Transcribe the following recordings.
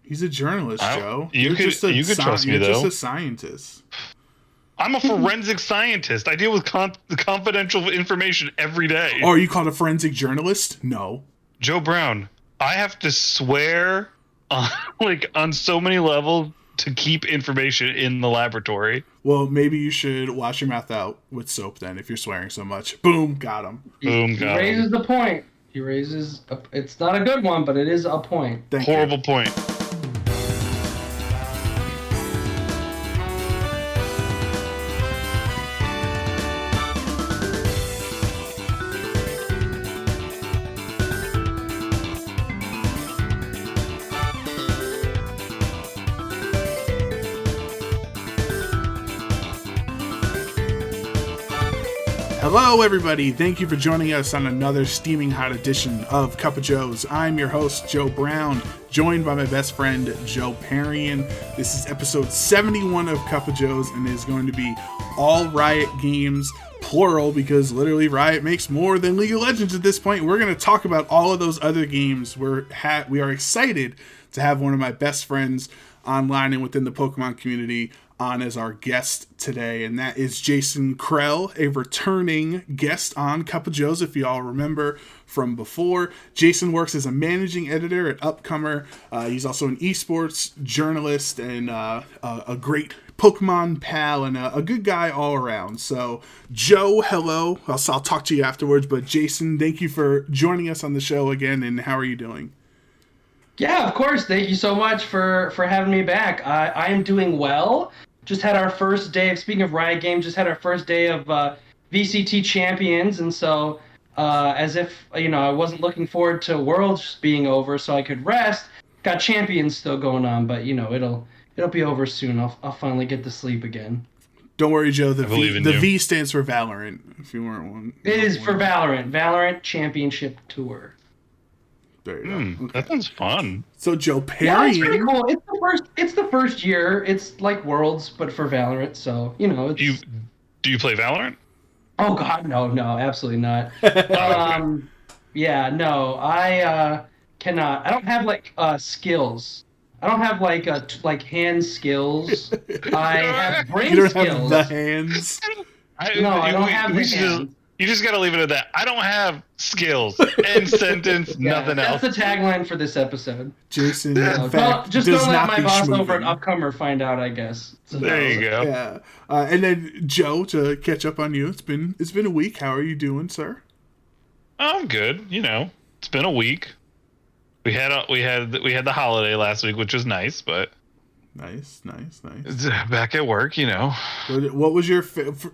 He's a journalist, Joe. You could trust me, though. You're just a scientist. I'm a forensic scientist. I deal with confidential information every day. Oh, are you called a forensic journalist? No. Joe Brown, I have to swear on so many levels to keep information in the laboratory. Well, maybe you should wash your mouth out with soap then if you're swearing so much. Boom, got him. He raises the point. It's not a good one, but it is a point. Horrible point. Hello, everybody. Thank you for joining us on another steaming hot edition of Cup of Joe's. I'm your host, Joe Brown, joined by my best friend, Joe Parian. This is episode 71 of Cup of Joe's, and it is going to be all Riot Games, plural, because literally Riot makes more than League of Legends at this point. We're going to talk about all of those other games. We are excited to have one of my best friends online and within the Pokemon community on as our guest today, and that is Jason Krell, a returning guest on Cup of Joe's, if you all remember from before. Jason works as a managing editor at Upcomer. He's also an esports journalist and a great Pokemon pal and a good guy all around. So, Joe, hello. I'll talk to you afterwards, but Jason, thank you for joining us on the show again, and how are you doing? Yeah, of course. Thank you so much for having me back. I am doing well. Just had our first day of, speaking of Riot Games, just had our first day of VCT Champions, and so as if, I wasn't looking forward to Worlds being over so I could rest, got Champions still going on, but, it'll be over soon. I'll finally get to sleep again. Don't worry, Joe, the V stands for Valorant, if you weren't one. It is for Valorant Championship Tour. There you go. Okay. That sounds fun. So Joe Parian. Yeah, it's pretty cool. It's the first year. It's like Worlds, but for Valorant. So it's... Do you play Valorant? Oh God, no, absolutely not. Yeah, no, I cannot. I don't have skills. I don't have hand skills. I have brain skills. You don't have the hands. I don't have the hands. You just got to leave it at that. I don't have skills. End sentence, nothing else. That's the tagline for this episode. Jason, in fact, just does don't let not my boss schmoovin'. over at Upcomer find out, I guess. So, there you go. Yeah. And then, Joe, to catch up on you, it's been a week. How are you doing, sir? I'm good. It's been a week. We had the holiday last week, which was nice, but... Nice. Back at work, What was your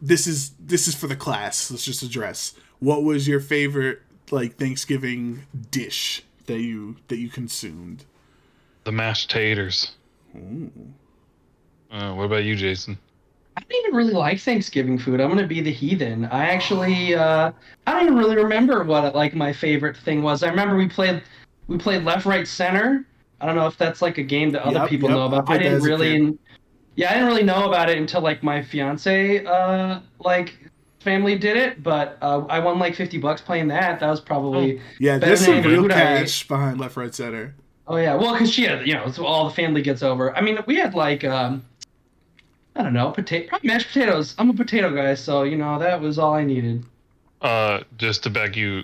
this is for the class. Let's just address. What was your favorite Thanksgiving dish that you consumed? The mashed taters. Ooh. What about you, Jason? I don't even really like Thanksgiving food. I'm gonna be the heathen. I actually I don't even really remember what my favorite thing was. I remember we played left, right, center. I don't know if that's a game that other people know about. I didn't really know about it until my fiance family did it. But I won $50 playing that. That was probably there's some real cash behind left, right, center. Oh yeah, well, because she had so all the family gets over. I mean, we had I don't know, probably mashed potatoes. I'm a potato guy, so that was all I needed. Just to back you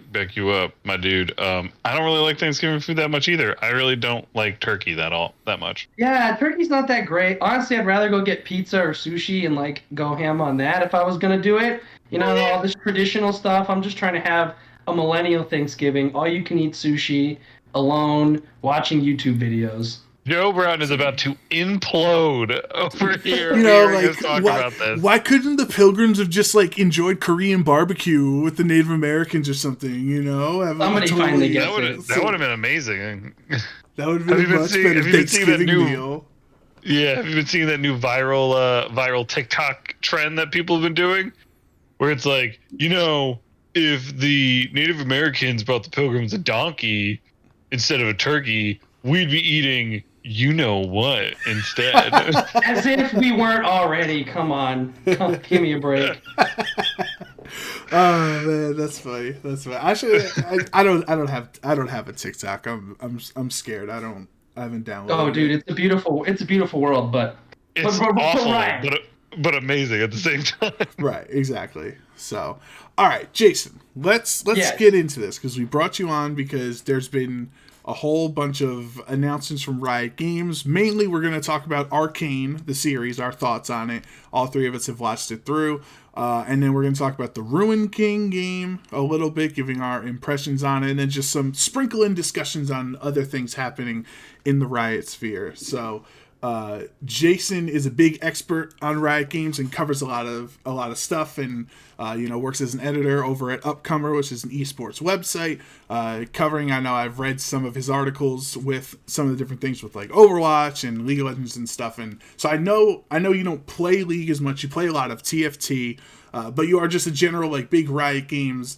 up, my dude. I don't really like Thanksgiving food that much either. I really don't like turkey that much. Yeah, turkey's not that great. Honestly, I'd rather go get pizza or sushi and go ham on that if I was gonna do it. All this traditional stuff. I'm just trying to have a millennial Thanksgiving, all you can eat sushi, alone, watching YouTube videos. Joe Brown is about to implode over here. About this. Why couldn't the Pilgrims have just enjoyed Korean barbecue with the Native Americans or something? Somebody finally gets it. That would have been amazing. That would have been a much better Thanksgiving meal. Yeah, have you been seeing that new viral TikTok trend that people have been doing? Where it's if the Native Americans brought the Pilgrims a donkey instead of a turkey, we'd be eating what instead. As if we weren't already. Come on, give me a break. Oh man, that's funny. Actually, I don't have a TikTok. I'm scared. I I haven't downloaded. Oh, dude, it. it's a beautiful world, but It's but awful, Riot. but amazing at the same time. Right, exactly. So, all right, Jason, let's Yes. get into this because we brought you on because there's been a whole bunch of announcements from Riot Games. Mainly, we're going to talk about Arcane, the series, our thoughts on it. All three of us have watched it through. And then we're going to talk about the Ruin King game a little bit, giving our impressions on it, and then just some sprinkle in discussions on other things happening in the Riot sphere. So, Jason is a big expert on Riot Games and covers a lot of stuff, and works as an editor over at Upcomer, which is an esports website. Covering, I know I've read some of his articles with some of the different things with like Overwatch and League of Legends and stuff, and so I know you don't play League as much. You play a lot of TFT, but you are just a general like big Riot Games,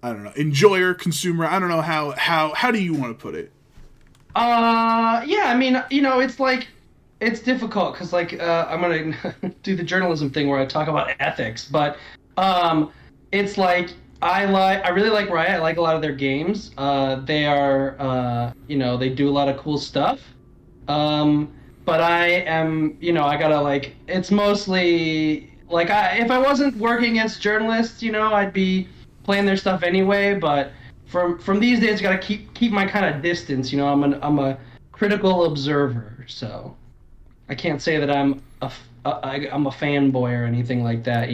I don't know, enjoyer, consumer. I don't know how do you want to put it? Yeah, I mean, it's like, it's difficult because like I'm gonna do the journalism thing where I talk about ethics, but it's like I really like Riot. I like a lot of their games. They are they do a lot of cool stuff. But I am I gotta like, it's mostly like if I wasn't working as journalists, I'd be playing their stuff anyway. But from these days, I gotta keep my kind of distance. I'm a critical observer, so I can't say that I'm a fanboy or anything like that.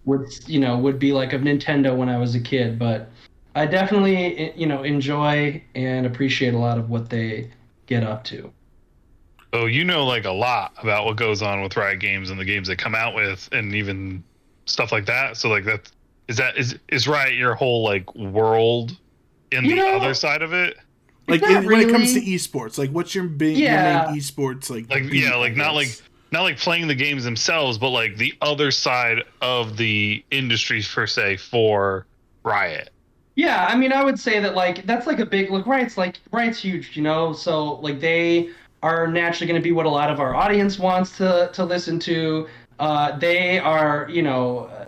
Would be like a Nintendo when I was a kid, but I definitely enjoy and appreciate a lot of what they get up to. Oh, like a lot about what goes on with Riot Games and the games they come out with, and even stuff like that. So like is Riot your whole like world in the other side of it? Like when it comes to esports, like what's your main esports like? Not like playing the games themselves, but like the other side of the industry per se for Riot. Yeah, I mean, I would say that like that's like a big look. Riot's huge, so like they are naturally going to be what a lot of our audience wants to listen to. They are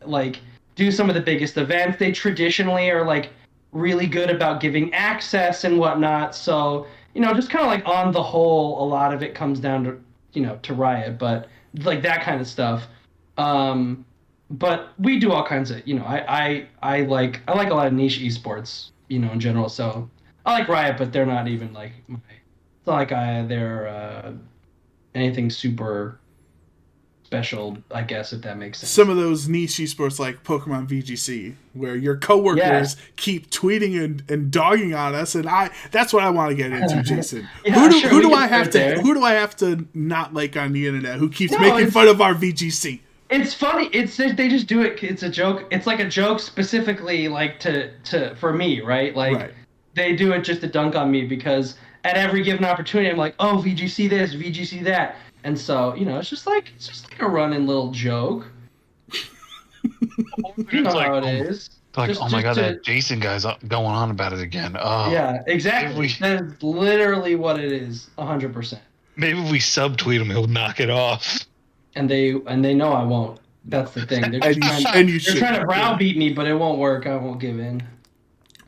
like do some of the biggest events. They traditionally are like really good about giving access and whatnot. So, just kind of like on the whole, a lot of it comes down to, to Riot, but like that kind of stuff. But we do all kinds of, I like a lot of niche esports, in general. So I like Riot, but they're not even like it's not like they're anything super special, I guess, if that makes sense. Some of those niche esports like Pokemon VGC, where your coworkers keep tweeting and dogging on us, and that's what I want to get into, Jason. Who do I have to not like on the internet who keeps making fun of our VGC? It's funny. They just do it. It's a joke. It's like a joke specifically like for me, right? Like they do it just to dunk on me because at every given opportunity I'm like, oh, VGC this, VGC that. And so, it's just like a running little joke. How it is. Like, oh my god, that Jason guy's going on about it again. Oh, yeah, exactly. That's literally what it is, 100%. Maybe if we subtweet him, he'll knock it off. And they know I won't. That's the thing. They're trying to browbeat me, but it won't work. I won't give in.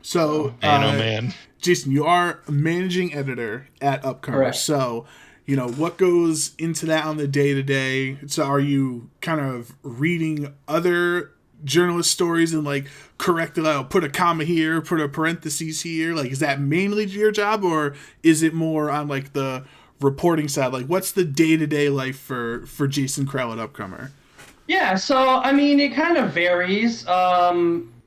So, man. Jason, you are managing editor at Upcomer. Correct. So, what goes into that on the day-to-day? So are you kind of reading other journalist stories and like correct it, put a comma here, put a parentheses here? Like, is that mainly your job, or is it more on like the reporting side? Like, what's the day-to-day life for Jason Krell at Upcomer? Yeah, so I mean, it kind of varies.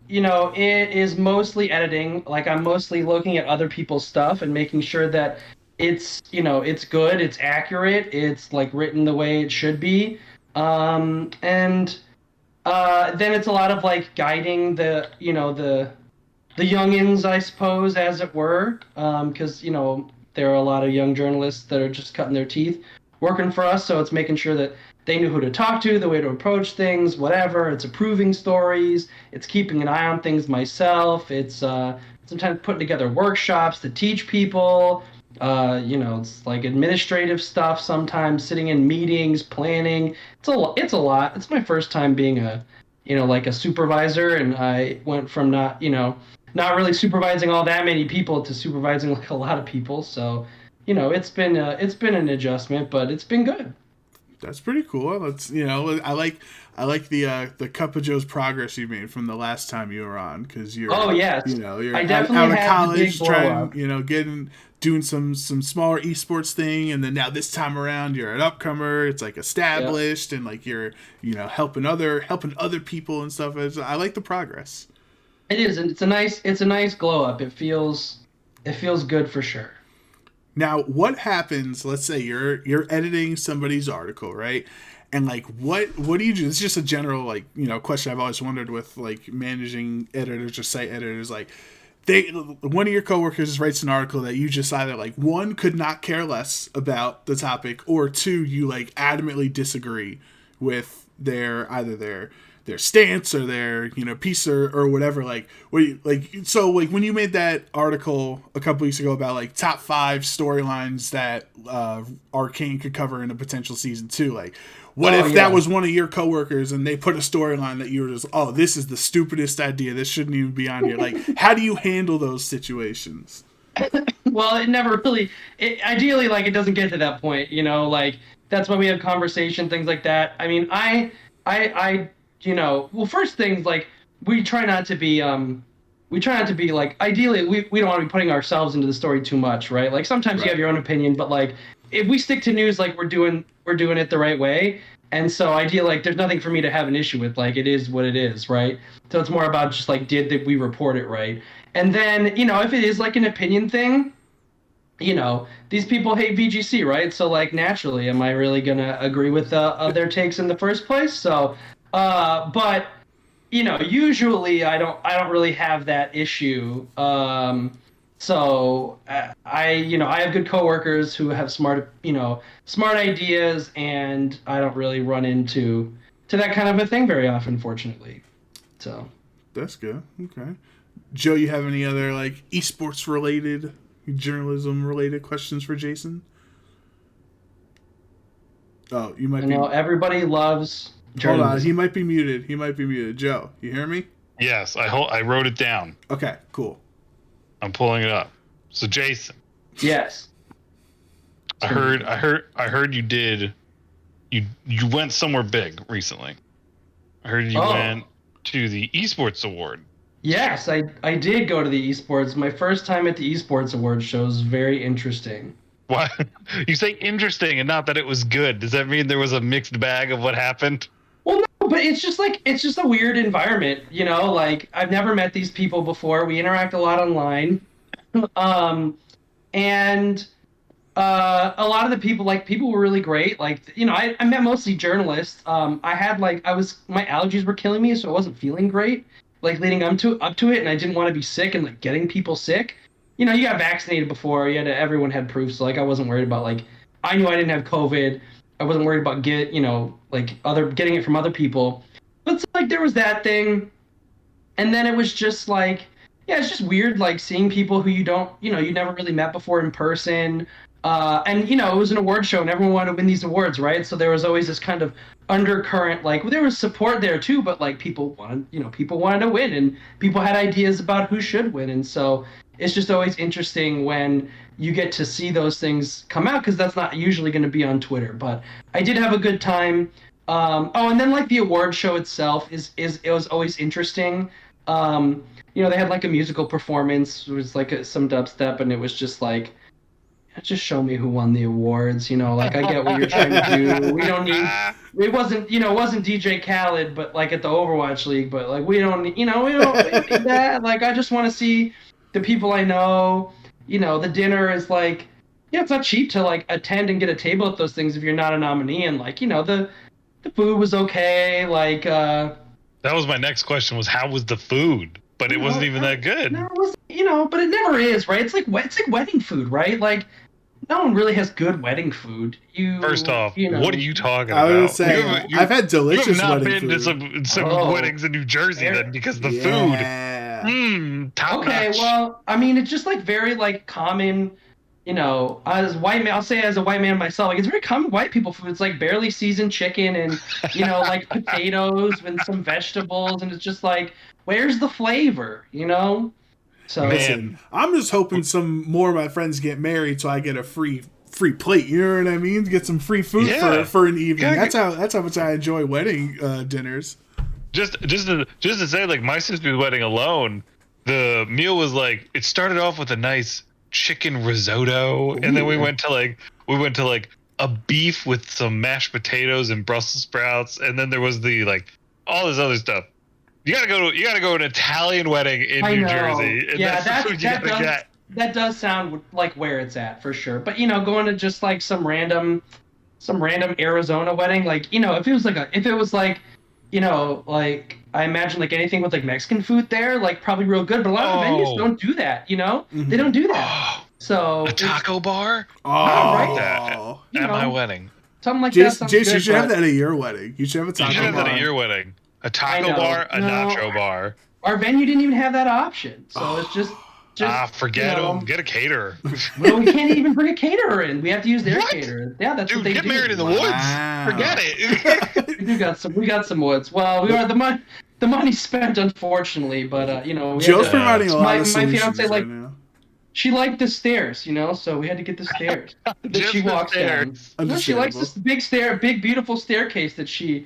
It is mostly editing. Like, I'm mostly looking at other people's stuff and making sure that it's it's good, it's accurate, it's like written the way it should be, and then it's a lot of like guiding the youngins, I suppose, as it were, because there are a lot of young journalists that are just cutting their teeth working for us, so it's making sure that they knew who to talk to, the way to approach things, whatever. It's approving stories, it's keeping an eye on things myself, it's sometimes putting together workshops to teach people. It's like administrative stuff sometimes, sitting in meetings, planning. It's a lot. It's my first time being a supervisor, and I went from not really supervising all that many people to supervising like a lot of people. So, it's been an adjustment, but it's been good. That's pretty cool. That's I like the Cup of Joe's progress you made from the last time you were on, because you're yes, you're I out of had college the big trying blow-up. doing some smaller esports thing, and then now this time around you're an Upcomer. It's like established, and like you're helping other people and stuff. I like the progress. It is, and it's a nice glow up. It feels good for sure. Now, what happens? Let's say you're editing somebody's article, right? And like, what do you do? It's just a general question I've always wondered with like managing editors or site editors. Like, one of your coworkers writes an article that you just either like, one, could not care less about the topic, or two, you like adamantly disagree with either their stance or their piece or whatever. Like when you made that article a couple weeks ago about like top 5 storylines that Arcane could cover in a potential season 2, like what if that was one of your coworkers and they put a storyline that you were just, oh, this is the stupidest idea, this shouldn't even be on here? Like, how do you handle those situations? Well, it never really, ideally, like, it doesn't get to that point, like, that's why we have conversation, things like that. I mean, well, first things, like, we try not to be like, ideally, we don't want to be putting ourselves into the story too much, right? Like, sometimes you have your own opinion, but like, if we stick to news, like, we're doing it the right way. And so ideally, like, there's nothing for me to have an issue with. Like, it is what it is, right? So it's more about just like, did we report it right? And then, if it is like an opinion thing, these people hate VGC, right? So like, naturally, am I really gonna agree with their takes in the first place? So, but usually I don't really have that issue. So I have good coworkers who have smart ideas, and I don't really run into that kind of a thing very often, fortunately. So that's good. Okay, Joe, you have any other like esports related, journalism related questions for Jason? Oh, you might be. Everybody loves journalism. Hold on, he might be muted. Joe, you hear me? Yes, I wrote it down. Okay, cool. I'm pulling it up. So Jason. Yes. I heard you went somewhere big recently. I heard you went to the Esports Award. Yes, I did go to the Esports. My first time at the Esports Awards show was very interesting. What? You say interesting and not that it was good. Does that mean there was a mixed bag of what happened? Well, no, but it's just a weird environment, like, I've never met these people before. We interact a lot online. And a lot of the people were really great. Like, I met mostly journalists. My allergies were killing me, so I wasn't feeling great, like, leading up to it, and I didn't want to be sick and like getting people sick. You got vaccinated before. Everyone had proof, so like I wasn't worried about, like, I knew I didn't have COVID. I wasn't worried about getting it from other people. But it's like there was that thing, and then it was just like, it's just weird, like, seeing people who you never really met before in person. And it was an award show, and everyone wanted to win these awards, right? So there was always this kind of undercurrent, like, there was support there too, but like people wanted to win, and people had ideas about who should win, and so it's just always interesting when you get to see those things come out, because that's not usually going to be on Twitter. But I did have a good time. And then like the award show itself it was always interesting. They had like a musical performance. It was like some dubstep, and it was just like, just show me who won the awards. Like, I get what you're trying to do. We don't need. It wasn't DJ Khaled, but like at the Overwatch League. But like we don't need that. Like, I just want to see the people I know. The dinner is like, it's not cheap to like attend and get a table at those things if you're not a nominee. And like, the food was okay. Like, that was my next question, was how was the food? But it wasn't even that good. No, it was, but it never is, right? It's like wedding food, right? Like, no one really has good wedding food. First off, what are you talking about? I was say, I've had delicious wedding food. You have not been to some weddings in New Jersey then, because the food, top notch. Okay, well, I mean, it's just like very like common, as a white man, I'll say as a white man myself, like, it's very common white people food. It's like barely seasoned chicken and, like potatoes and some vegetables, and it's just like, where's the flavor, So Listen, I'm just hoping some more of my friends get married so I get a free plate. You know what I mean? Get some free food for an evening. That's how much I enjoy wedding dinners. Just to say, like, my sister's wedding alone, the meal was like, it started off with a nice chicken risotto, and then we went to like a beef with some mashed potatoes and Brussels sprouts, and then there was the like all this other stuff. You gotta go to an Italian wedding in New Jersey, and that's the food you gotta get. That does sound like where it's at for sure. But going to just like some random Arizona wedding, like if it was like like I imagine like anything with like Mexican food there, like probably real good. But a lot of venues don't do that. They don't do that. So a taco bar. Right. At my wedding. Something like that. Jason, you should have that at your wedding. You should have a taco bar. You should have that at your wedding. A taco bar, a nacho bar. Our venue didn't even have that option, so it's just forget them. Get a caterer. Well, we can't even bring a caterer in. We have to use their caterer. Yeah, that's what they do. Get married in the woods. Forget it. We got some woods. Well, we are the money spent, unfortunately, but Joe's providing a lot of solutions. My fiance right now. She liked the stairs, so we had to get the stairs that she walks down. She likes this big beautiful staircase that she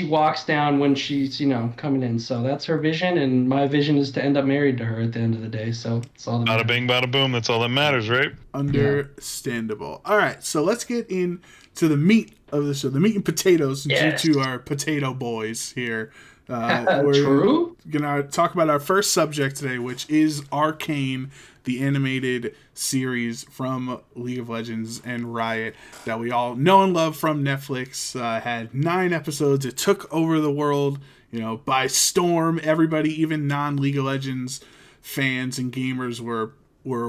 walks down when she's coming in. So that's her vision, and my vision is to end up married to her at the end of the day. So it's all that matters. Bada bing, bada boom. That's all that matters, right? Understandable. All right, so let's get into the meat of the show, the meat and potatoes. Yes. Due to our potato boys here. We're gonna talk about our first subject today, which is Arcane, the animated series from League of Legends and Riot that we all know and love from Netflix. Had 9 episodes. It took over the world, by storm. Everybody, even non-League of Legends fans and gamers were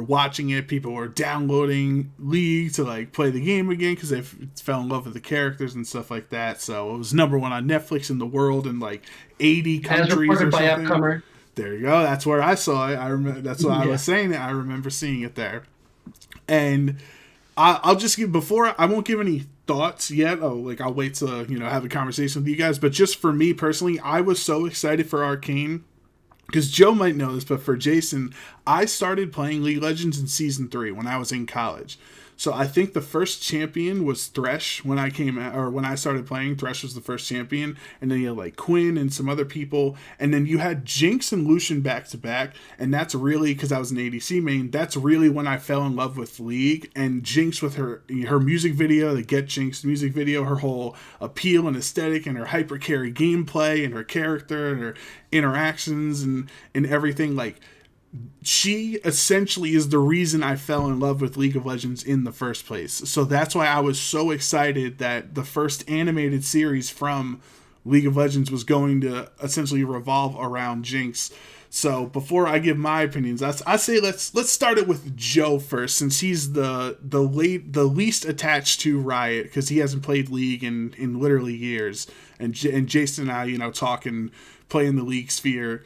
watching it. People were downloading League to like play the game again because they fell in love with the characters and stuff like that. So it was #1 on Netflix in the world in like 80 countries or something. By Upcomer. There you go. That's where I saw it. I remember. That's what I was saying. That I remember seeing it there. And I'll just give I won't give any thoughts yet. I'll wait to have a conversation with you guys. But just for me personally, I was so excited for Arcane. Because Joe might know this, but for Jason, I started playing League of Legends in Season 3 when I was in college. So I think the first champion was Thresh when I started playing. Thresh was the first champion. And then you had like Quinn and some other people. And then you had Jinx and Lucian back to back. And that's really, because I was an ADC main, that's really when I fell in love with League. And Jinx with her music video, the Get Jinx music video, her whole appeal and aesthetic and her hyper carry gameplay and her character and her interactions and everything, like she essentially is the reason I fell in love with League of Legends in the first place. So that's why I was so excited that the first animated series from League of Legends was going to essentially revolve around Jinx. So before I give my opinions, I say let's start it with Joe first, since he's the least attached to Riot because he hasn't played League in literally years, and Jason and I talking, playing the League sphere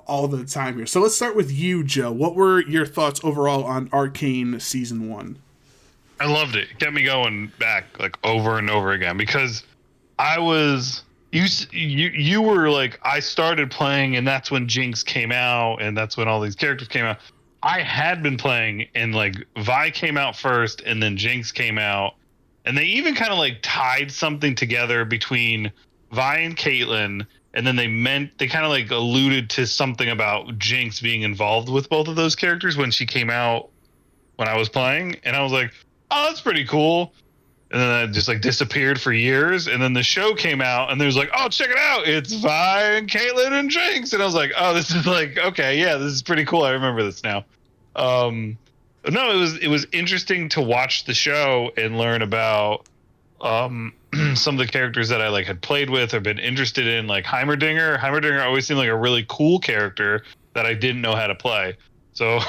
all the time here. So let's start with you, Joe. What were your thoughts overall on Arcane Season 1? I loved it. It kept me going back like over and over again because I was. You were like, I started playing and that's when Jinx came out and that's when all these characters came out. I had been playing and like Vi came out first and then Jinx came out, and they even kind of like tied something together between Vi and Caitlyn, and then they kind of like alluded to something about Jinx being involved with both of those characters when she came out when I was playing, and I was like, oh, that's pretty cool. And then that just like disappeared for years. And then the show came out and there's like, oh, check it out. It's Vi and Caitlyn and Jinx. And I was like, oh, this is like, okay, yeah, this is pretty cool. I remember this now. No, it was interesting to watch the show and learn about some of the characters that I like had played with or been interested in, like Heimerdinger. Heimerdinger always seemed like a really cool character that I didn't know how to play. So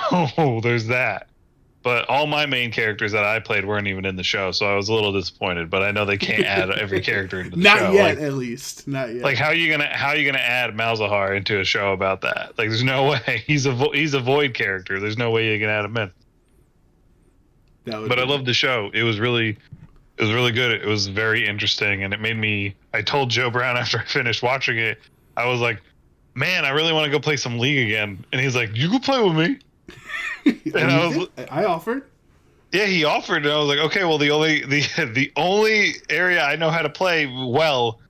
there's that. But all my main characters that I played weren't even in the show, so I was a little disappointed. But I know they can't add every character into the show. Not yet, at least. Not yet. Like, how are you gonna add Malzahar into a show about that? Like, there's no way. He's a void character. There's no way you can add him in. But I loved the show. It was really good. It was very interesting, and it made me. I told Joe Brown after I finished watching it, I was like, man, I really want to go play some League again. And he's like, you can play with me. And I offered. Yeah, he offered, and I was like, okay, well, the only area I know how to play well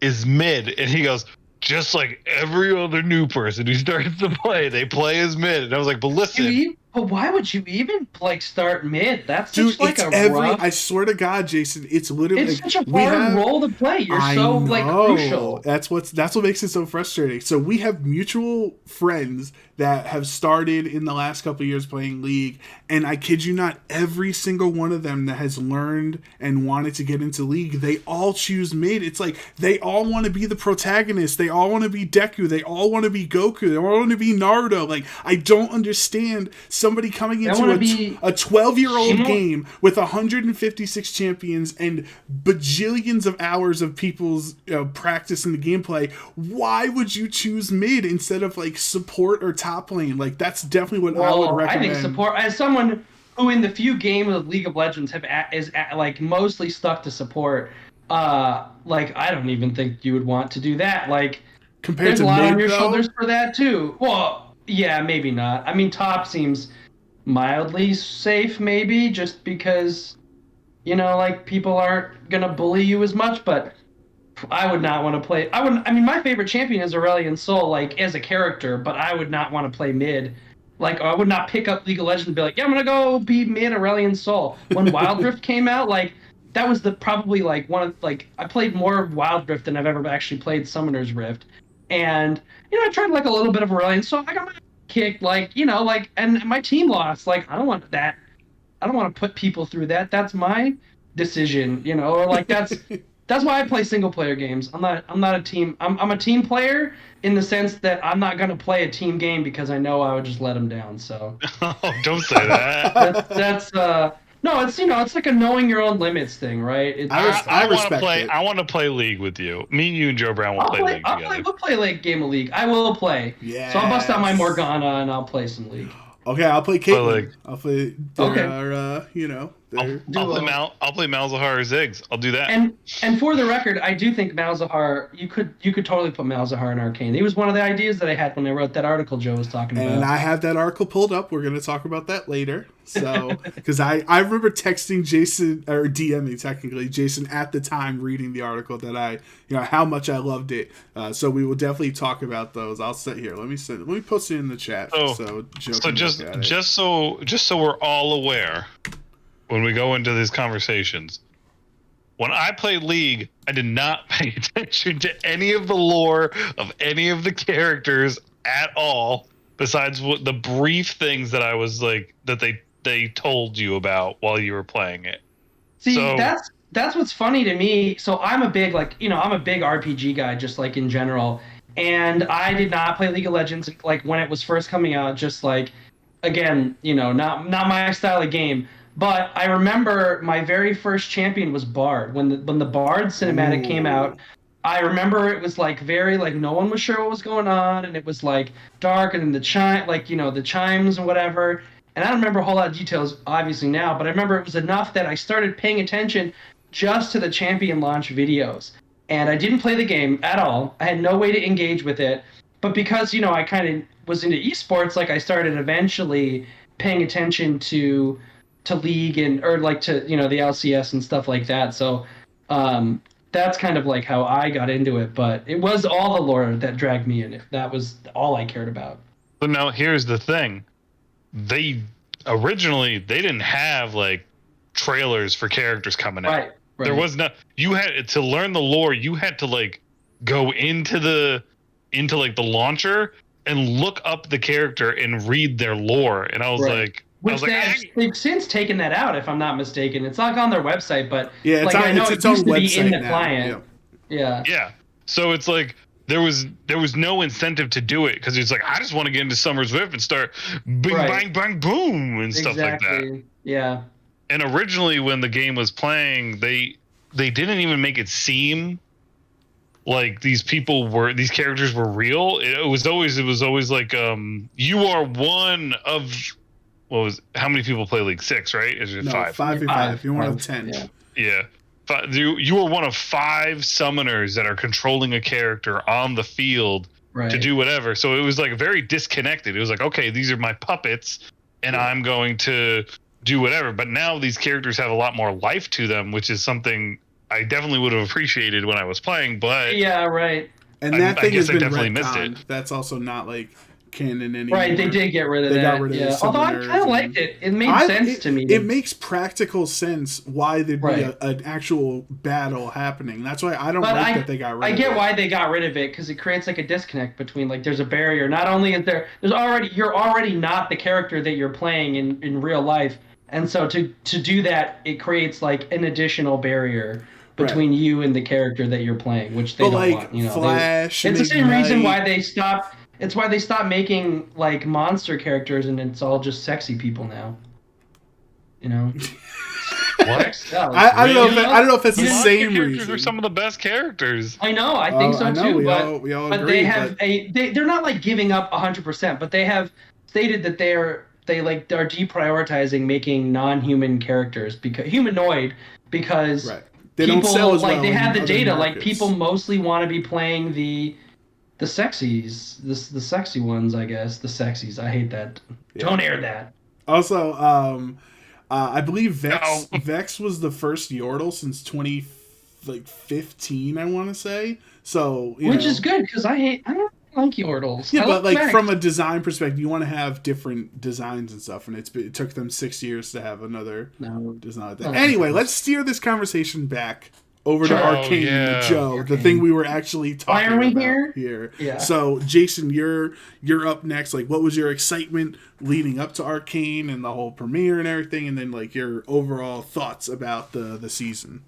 is mid. And he goes, just like every other new person who starts to play, they play as mid. And I was like, but listen. But why would you even like start mid? That's Dude, such like rough. I swear to God, Jason, it's literally it's such a hard role to play. You're so like crucial. That's what makes it so frustrating. So we have mutual friends that have started in the last couple of years playing League, and I kid you not, every single one of them that has learned and wanted to get into League, they all choose mid. It's like they all want to be the protagonist. They all want to be Deku. They all want to be Goku. They all want to be Naruto. Like, I don't understand somebody coming into a 12-year-old game with 156 champions and bajillions of hours of people's practice in the gameplay. Why would you choose mid instead of like support or top lane? Like, that's definitely what I would recommend. I think support, as someone who in the few games of League of Legends is like mostly stuck to support, like I don't even think you would want to do that. Like, compared there's to a lot mid, on your though? shoulders for that too. Well, yeah, maybe not. I mean, top seems mildly safe, maybe, just because, you know, like, people aren't gonna bully you as much. But I would not want to play. I mean, my favorite champion is Aurelion Sol, like, as a character, but I would not want to play mid. Like, I would not pick up League of Legends and be like, yeah, I'm gonna go be mid Aurelion Sol. When Wild Rift came out, like, that was probably like one of, like, I played more Wild Rift than I've ever actually played Summoner's Rift. And, you know, I tried like a little bit of Aurelion Sol. I got my kicked, like, you know, like, and my team lost. Like, I don't want that. I don't want to put people through that. That's my decision, you know, or like that's why I play single player games. I'm not a team. I'm a team player in the sense that I'm not going to play a team game because I know I would just let them down. So Oh, don't say that. that's no, it's, you know, it's like a knowing your own limits thing, right? I respect it. I want to play League with you. Me, you, and Joe Brown will play League together. We'll play like game of League. I will play. Yeah. So I'll bust out my Morgana and I'll play some League. Okay, I'll play Caitlyn. Like, I'll play their, you know. I'll play Malzahar or Ziggs. I'll do that. And for the record, I do think Malzahar, you could totally put Malzahar in Arcane. He was one of the ideas that I had when I wrote that article Joe was talking about. And I have that article pulled up. We're going to talk about that later. So, because I remember texting Jason, or DMing technically, Jason at the time reading the article that how much I loved it. So we will definitely talk about those. I'll sit here. Let me post it in the chat. So just so we're all aware, when we go into these conversations, when I played League, I did not pay attention to any of the lore of any of the characters at all, besides the brief things that I was like, that they told you about while you were playing it. See, that's what's funny to me. So I'm a big, like, you know, I'm a big RPG guy, just like in general. And I did not play League of Legends like when it was first coming out, just like, again, you know, not my style of game. But I remember my very first champion was Bard. When the Bard cinematic came out, I remember it was like very, like, no one was sure what was going on, and it was like dark, and then the chimes and whatever. And I don't remember a whole lot of details obviously now, but I remember it was enough that I started paying attention just to the champion launch videos. And I didn't play the game at all. I had no way to engage with it. But because, you know, I kind of was into esports, like, I started eventually paying attention to League or like to, you know, the LCS and stuff like that. So that's kind of like how I got into it. But it was all the lore that dragged me in. That was all I cared about. But now here's the thing. They didn't have like trailers for characters coming out. Right. There was no. You had to learn the lore. You had to like go into like the launcher and look up the character and read their lore. And I was like, which they've since taken that out, if I'm not mistaken. It's not on their website, but yeah, it's like, I know it's it its used own to be website in the now. client. Yeah. Yeah. So it's like there was no incentive to do it because it's like I just want to get into Summer's Rift and start bang bang boom and stuff like that. Yeah. And originally, when the game was playing, they didn't even make it seem like these characters were real. It was always like you are one of how many people play League? 6, right? Is it 5? 5v5. You're one of 10. Yeah. You are one of 5 summoners that are controlling a character on the field to do whatever. So it was like very disconnected. It was like, okay, these are my puppets, and I'm going to do whatever. But now these characters have a lot more life to them, which is something I definitely would have appreciated when I was playing. But yeah, right. And that thing has been definitely missed retconned. it. That's also not like canon anymore. Right, they did get rid of that. Got rid of yeah. Although I kind of liked it. It made sense to me. It makes practical sense why there'd be an actual battle happening. That's why I don't like that they got rid of it. I get why they got rid of it, because it creates like a disconnect between, like, there's a barrier. Not only is you're already not the character that you're playing in real life. And so to do that, it creates like an additional barrier between you and the character that you're playing, which they don't want. Flash, it's the same reason why they stopped. It's why they stopped making like monster characters, and it's all just sexy people now. What? I don't know if that's the same characters reason. are some of the best characters. I know. I think so too. We all but agree, they have they're not like giving up 100%, but they have stated that they are deprioritizing making non-human characters because they don't sell as well. They have the data. Markets. Like, people mostly want to be playing the sexies, the sexy ones, I guess. The sexies. I hate that. Yeah. Don't air that. Also, I believe Vex was the first Yordle since 2015. I want to say so. Which is good, because I don't like Yordles. Yeah, but like from a design perspective, you want to have different designs and stuff, and it took them 6 years to have another design like that. Anyway, let's steer this conversation back over to Arcane, Joe, the thing we were actually talking about here. Yeah. So, Jason, you're up next. Like, what was your excitement leading up to Arcane and the whole premiere and everything, and then like your overall thoughts about the season?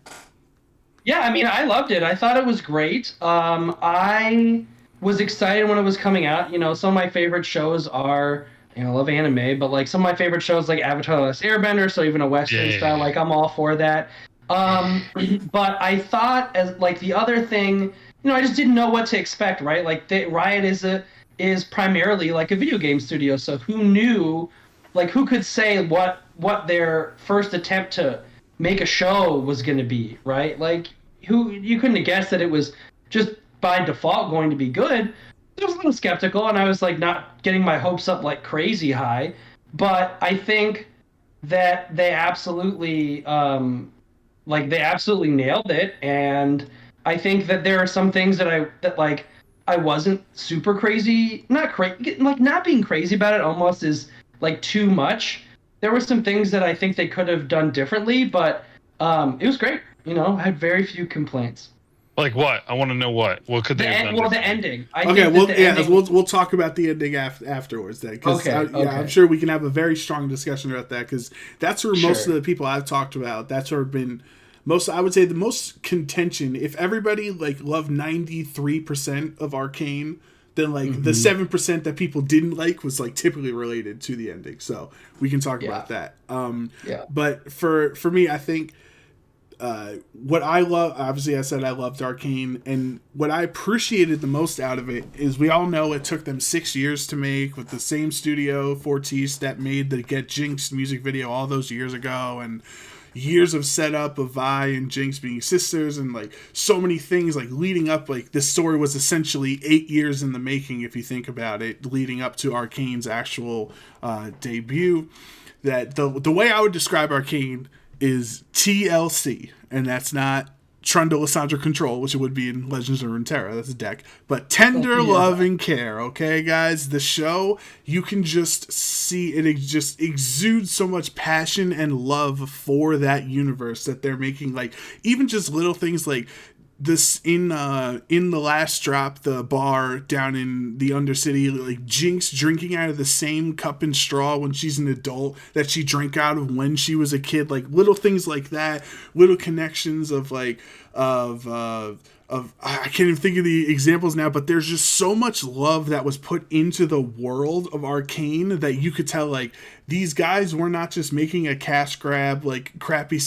Yeah, I mean, I loved it. I thought it was great. I was excited when it was coming out. Some of my favorite shows are, I love anime, but like some of my favorite shows like Avatar: The Last Airbender, so even a Western style, like I'm all for that. But I thought, as like the other thing, I just didn't know what to expect, right? Like Riot is primarily like a video game studio, so who could say what their first attempt to make a show was going to be, right? Like you couldn't have guessed that it was just by default going to be good. I was a little skeptical, and I was like not getting my hopes up like crazy high, but I think that they absolutely nailed it, and I think that there are some things that I wasn't super crazy, not being crazy about it almost is like too much. There were some things that I think they could have done differently, but it was great. I had very few complaints. Like what? I want to know what could they have done? Well, the ending. We'll talk about the ending afterwards then. I'm sure we can have a very strong discussion about that, because that's where most of the people I've talked about, that's where been most, I would say, the most contention. If everybody like loved 93% of Arcane, then like the 7% that people didn't like was like typically related to the ending. So we can talk about that. But for me, I think what I love, obviously I said I loved Arcane, and what I appreciated the most out of it is, we all know it took them 6 years to make, with the same studio, Fortis, that made the Get Jinx music video all those years ago, and years of setup of Vi and Jinx being sisters, and like so many things like leading up. Like, this story was essentially 8 years in the making, if you think about it, leading up to Arcane's actual debut. That the way I would describe Arcane is TLC, and that's not Trundle Lissandra Control, which it would be in Legends of Runeterra. That's a deck. But tender love and care, okay, guys? The show, you can just see it just exudes so much passion and love for that universe that they're making. Like, even just little things like this in the last drop, the bar down in the Undercity, like Jinx drinking out of the same cup and straw when she's an adult that she drank out of when she was a kid. Like, little things like that, little connections of like I can't even think of the examples now, but there's just so much love that was put into the world of Arcane that you could tell, like, these guys were not just making a cash grab, like crappy,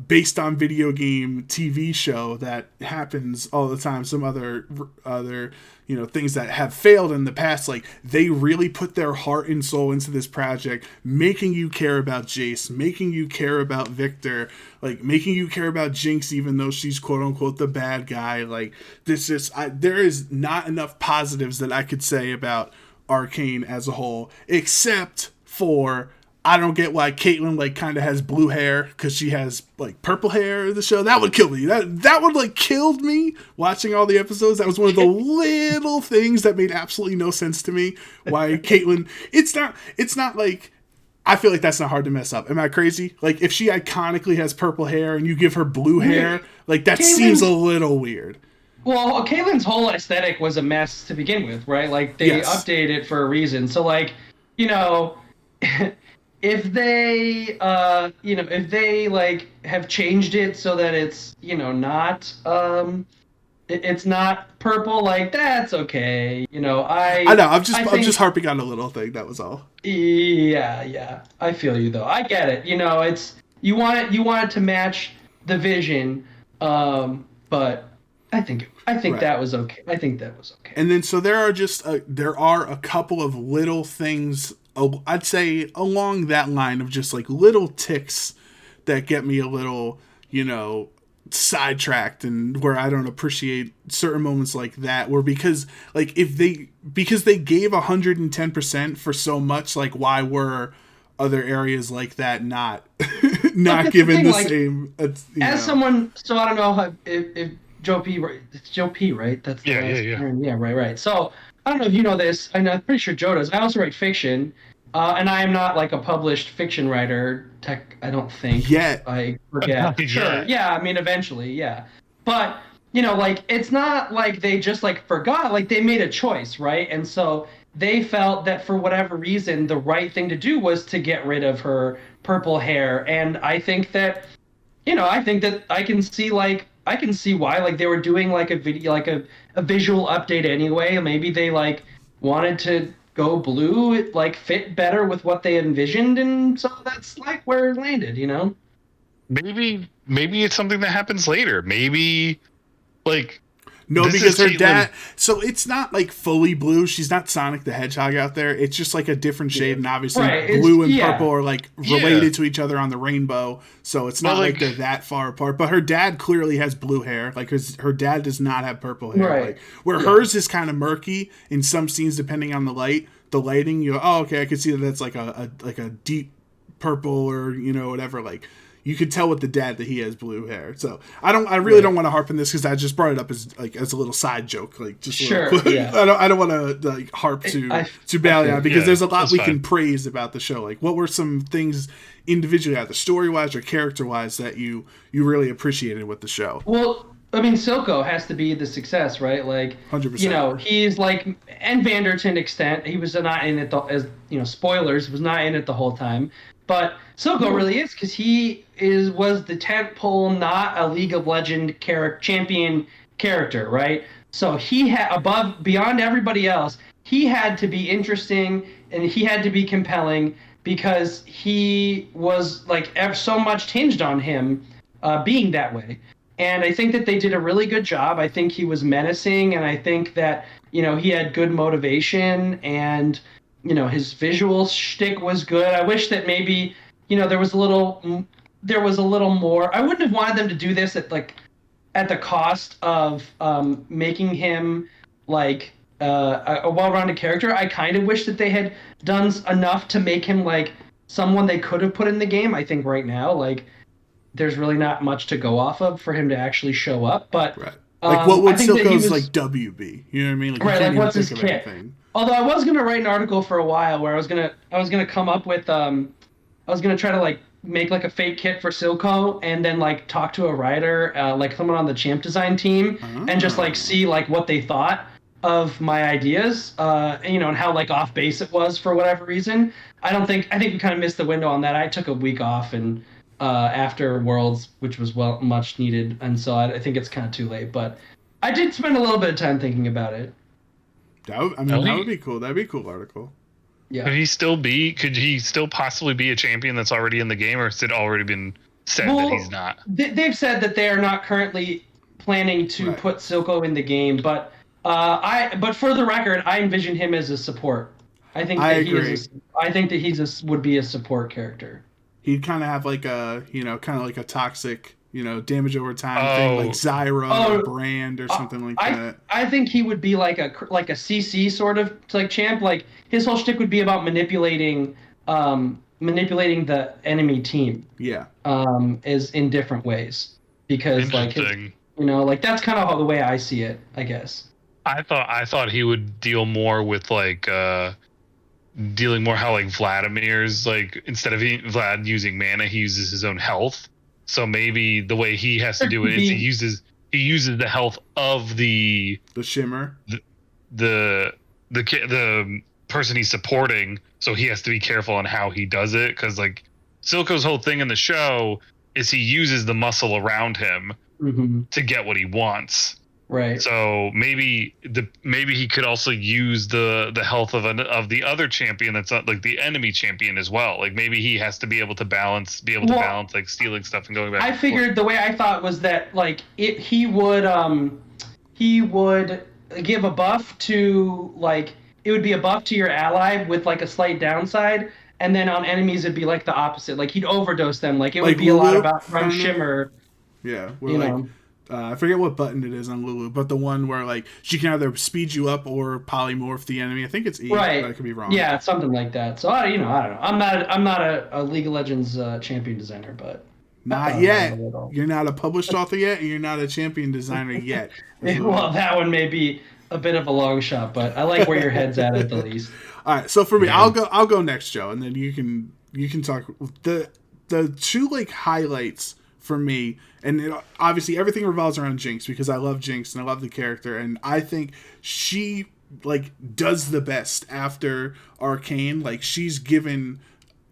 based on video game TV show that happens all the time. Some other things that have failed in the past. Like, they really put their heart and soul into this project, making you care about Jace, making you care about Victor, like making you care about Jinx, even though she's quote unquote the bad guy. Like, there is not enough positives that I could say about Arcane as a whole, except for I don't get why Caitlyn like kind of has blue hair, because she has like purple hair in the show. That would kill me. That would like killed me watching all the episodes. That was one of the little things that made absolutely no sense to me. Why Caitlyn? It's not like, I feel like that's not hard to mess up. Am I crazy? Like, if she iconically has purple hair and you give her blue hair, like that seems a little weird. Well, Caitlyn's whole aesthetic was a mess to begin with, right? Like, they updated it for a reason. So, like, if they, if they like have changed it so that it's, not, it's not purple, like, that's okay. I know. I'm just harping on a little thing. That was all. Yeah. I feel you though. I get it. It's you want it to match the vision, but I think right. That was okay. I think that was okay. And then so there are a couple of little things, I'd say along that line of just like little ticks that get me a little, sidetracked, and where I don't appreciate certain moments like that, where because they gave 110% for so much, like why were other areas like that not given the same? Someone, so I don't know if Joe P, right? It's Joe P, right? That's the yeah, right. So I don't know if you know this. I'm pretty sure Joe does. I also write fiction, and I am not like a published fiction writer. I don't think. Yet. I forget. Sure. Yeah. I mean, eventually. Yeah. But like, it's not like they just like forgot. Like, they made a choice, right? And so they felt that for whatever reason, the right thing to do was to get rid of her purple hair. And I think that, I can see why, like, they were doing like a video, like a visual update anyway. Maybe they like wanted to go blue. It like fit better with what they envisioned, and so that's like where it landed. Maybe it's something that happens later. Maybe like. No, because her dad... So it's not, like, fully blue. She's not Sonic the Hedgehog out there. It's just, like, a different shade, and obviously blue and purple are, like, related to each other on the rainbow, so it's not like they're that far apart. But her dad clearly has blue hair. Like, her dad does not have purple hair. Right. Like, where hers is kind of murky in some scenes, depending on the lighting, you go, oh, okay, I can see that that's, like, a deep purple or, whatever, like... You could tell with the dad that he has blue hair. So I really don't want to harp on this, because I just brought it up as a little side joke, like just yeah. I don't want to like harp too badly on, because there's a lot we can praise about the show. Like, what were some things individually, either story wise or character wise, that you really appreciated with the show? Well, I mean, Silco has to be the success, right? Like, 100%. He's like, and Vander to an extent, he was not in it as spoilers, was not in it the whole time. But Silco really is, because he was the tentpole, not a League of Legends champion character, right? So he had beyond everybody else, he had to be interesting and he had to be compelling, because he was like so much tinged on him being that way. And I think that they did a really good job. I think he was menacing, and I think that he had good motivation, and his visual shtick was good. I wish that maybe, there was a little more. I wouldn't have wanted them to do this at the cost of making him like a well-rounded character. I kind of wish that they had done enough to make him like someone they could have put in the game. I think right now, like, there's really not much to go off of for him to actually show up. But right. Like, what would Silco's like WB? You know what I mean? Like, right, like, what's his kit? Although I was gonna write an article for a while where I was gonna come up with I was gonna try to like make like a fake kit for Silco, and then like talk to a writer, like someone on the champ design team, and just like see like what they thought of my ideas, and how like off base it was for whatever reason. I think we kind of missed the window on that. I took a week off and after Worlds, which was much needed, and so I think it's kind of too late. But I did spend a little bit of time thinking about it. That would be cool. That'd be a cool article. Yeah. Could he still possibly be a champion that's already in the game, or has it already been said that he's not? They've said that they are not currently planning to put Silco in the game, but but for the record, I envision him as a support. I think that he would be a support character. He'd kind of have like a, kind of like a toxic, damage over time thing, like Zyra or Brand or something like that. I think he would be like a CC sort of like champ. Like his whole shtick would be about manipulating the enemy team. Yeah. Is in different ways because like that's kind of the way I see it, I guess. I thought he would deal more with like dealing more how like Vladimir's, like instead of Vlad using mana, he uses his own health. So maybe the way he has to do it is he uses the health of the shimmer, the person he's supporting. So he has to be careful on how he does it, because like Silco's whole thing in the show is he uses the muscle around him to get what he wants. Right. So maybe he could also use the health of the other champion that's not like the enemy champion as well. Like maybe he has to be able to balance like stealing stuff and going back. I figured the way I thought was that like he would give a buff to like it would be a buff to your ally with like a slight downside, and then on enemies it'd be like the opposite. Like he'd overdose them. Like it would be a lot about from Shimmer. Yeah. I forget what button it is on Lulu, but the one where like she can either speed you up or polymorph the enemy. I think it's E. Right. I could be wrong. Yeah, something like that. So I don't know. I'm not a League of Legends champion designer, but not yet. You're not a published author yet, and you're not a champion designer yet. Well, that one may be a bit of a long shot, but I like where your head's at the least. All right, so for me, I'll go next, Joe, and then you can talk. The two like highlights for me, and obviously everything revolves around Jinx because I love Jinx and I love the character, and I think she like does the best after Arcane. Like she's given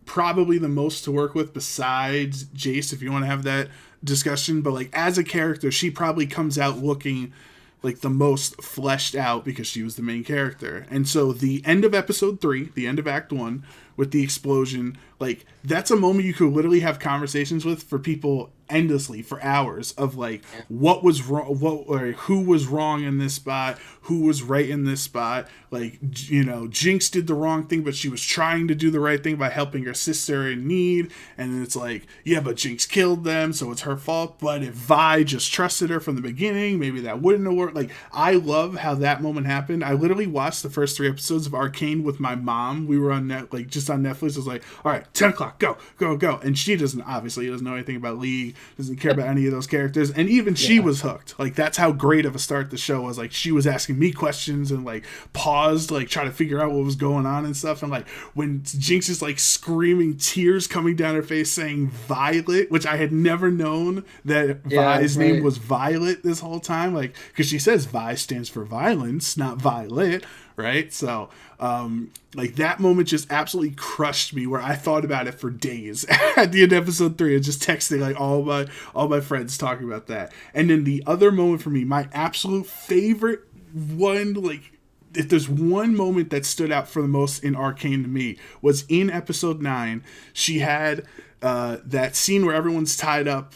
probably the most to work with besides Jace, if you want to have that discussion. But like as a character, she probably comes out looking like the most fleshed out because she was the main character. And so the end of episode 3, the end of Act 1 with the explosion, like that's a moment you could literally have conversations with for people endlessly for hours of like what was wrong, who was wrong in this spot, who was right in this spot. Like, Jinx did the wrong thing, but she was trying to do the right thing by helping her sister in need. And then it's like, yeah, but Jinx killed them, so it's her fault. But if Vi just trusted her from the beginning, maybe that wouldn't have worked. Like, I love how that moment happened. I literally watched the first 3 episodes of Arcane with my mom. We were on just on Netflix. I was like, all right, 10 o'clock, go. And she doesn't know anything about League, doesn't care about any of those characters. And even she was hooked. Like, that's how great of a start the show was. Like, she was asking me questions and like paused, like trying to figure out what was going on and stuff. And like when Jinx is like screaming, tears coming down her face saying Violet, which I had never known that Vi's name was Violet this whole time. Like, because she says Vi stands for violence, not Violet. Right. So, like that moment just absolutely crushed me where I thought about it for days at the end of episode 3 and just texting like all my friends talking about that. And then the other moment for me, my absolute favorite one, like if there's one moment that stood out for the most in Arcane to me, was in episode 9. She had that scene where everyone's tied up,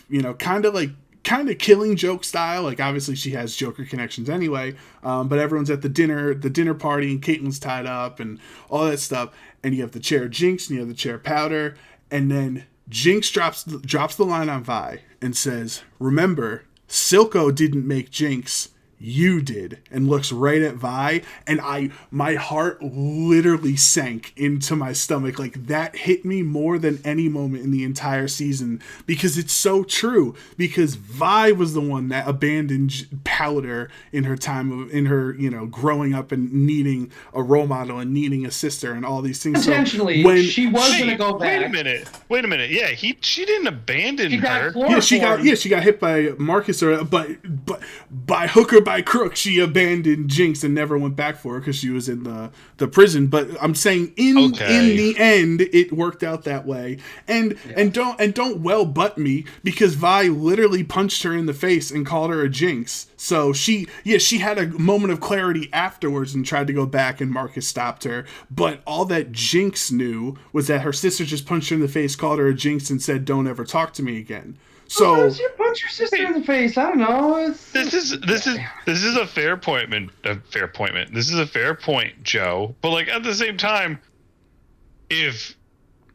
kind of Killing Joke style. Like obviously she has Joker connections anyway, but everyone's at the dinner party and Caitlyn's tied up and all that stuff. And you have the chair Jinx and you have the chair Powder, and then Jinx drops the line on Vi and says, "Remember, Silco didn't make Jinx. You did," and looks right at Vi, and my heart literally sank into my stomach. Like that hit me more than any moment in the entire season because it's so true. Because Vi was the one that abandoned Powder in her time in her growing up and needing a role model and needing a sister and all these things. Potentially, so she was gonna go back. Wait a minute. Yeah, she didn't abandon her. Yeah, she got hit by Marcus, but by hook or by by crook, she abandoned Jinx and never went back for her because she was in the prison. But I'm saying in the end, it worked out that way. And don't well butt me, because Vi literally punched her in the face and called her a Jinx. So she had a moment of clarity afterwards and tried to go back, and Marcus stopped her. But all that Jinx knew was that her sister just punched her in the face, called her a Jinx, and said, "Don't ever talk to me again." So why does you punch your sister in the face? I don't know. This is a fair point, This is a fair point, Joe. But like at the same time, if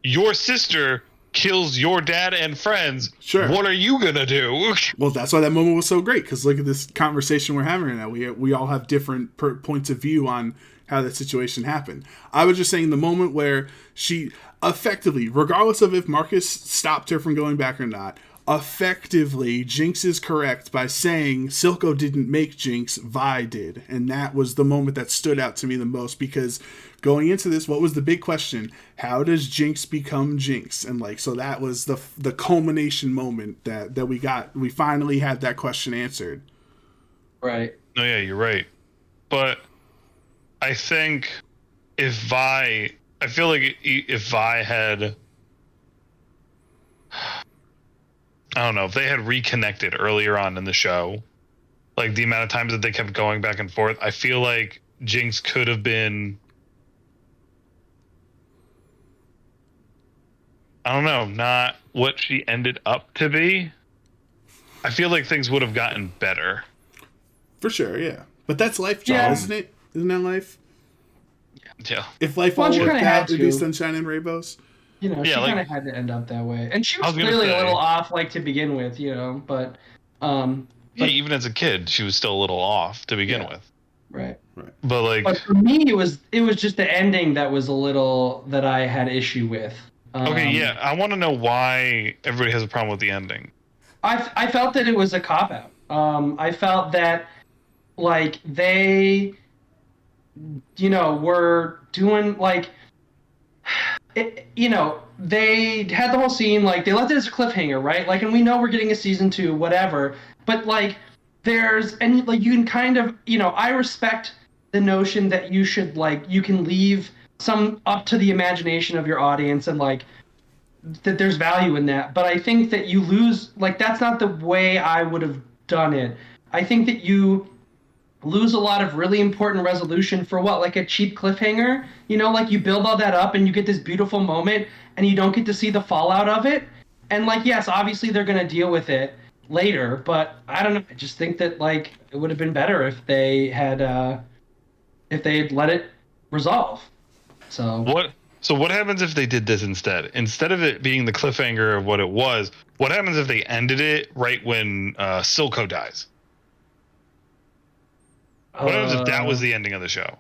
your sister kills your dad and friends, sure, what are you gonna do? Well, that's why that moment was so great, because look at this conversation we're having right now. We all have different points of view on how that situation happened. I was just saying the moment where she effectively, regardless of if Marcus stopped her from going back or not, effectively, Jinx is correct by saying Silco didn't make Jinx, Vi did. And that was the moment that stood out to me the most, because going into this, what was the big question? How does Jinx become Jinx? And like, so that was the culmination moment that we got. We finally had that question answered. Right. No, yeah, you're right. But I think if Vi had, I don't know, if they had reconnected earlier on in the show, like the amount of times that they kept going back and forth, I feel like Jinx could have been, I don't know, not what she ended up to be. I feel like things would have gotten better. For sure, yeah. But that's life, John, isn't it? Isn't that life? Yeah. If life all worked out, it'd be sunshine and rainbows. You know, she kind of had to end up that way. And she was clearly a little off, like, to begin with, you know, but... yeah, even as a kid, she was still a little off to begin with. Right. But, like... But for me, it was just the ending that was a little... that I had issue with. Okay, yeah. I want to know why everybody has a problem with the ending. I felt that it was a cop-out. I felt that, like, they... you know, were doing, like... you know, they had the whole scene, like, they left it as a cliffhanger, right? Like, and we know we're getting a season 2, whatever. But, like, and, like, you can kind of, you know, I respect the notion that you should, like, you can leave some up to the imagination of your audience and, like, that there's value in that. But I think that you lose, like, that's not the way I would have done it. I think that you lose a lot of really important resolution for what, like a cheap cliffhanger, you know, like you build all that up and you get this beautiful moment and you don't get to see the fallout of it. And like, yes, obviously they're going to deal with it later, but I don't know. I just think that like it would have been better if they had let it resolve. So what happens if they did this instead? Instead of it being the cliffhanger of what it was, what happens if they ended it right when Silco dies? What happens if that was the ending of the show?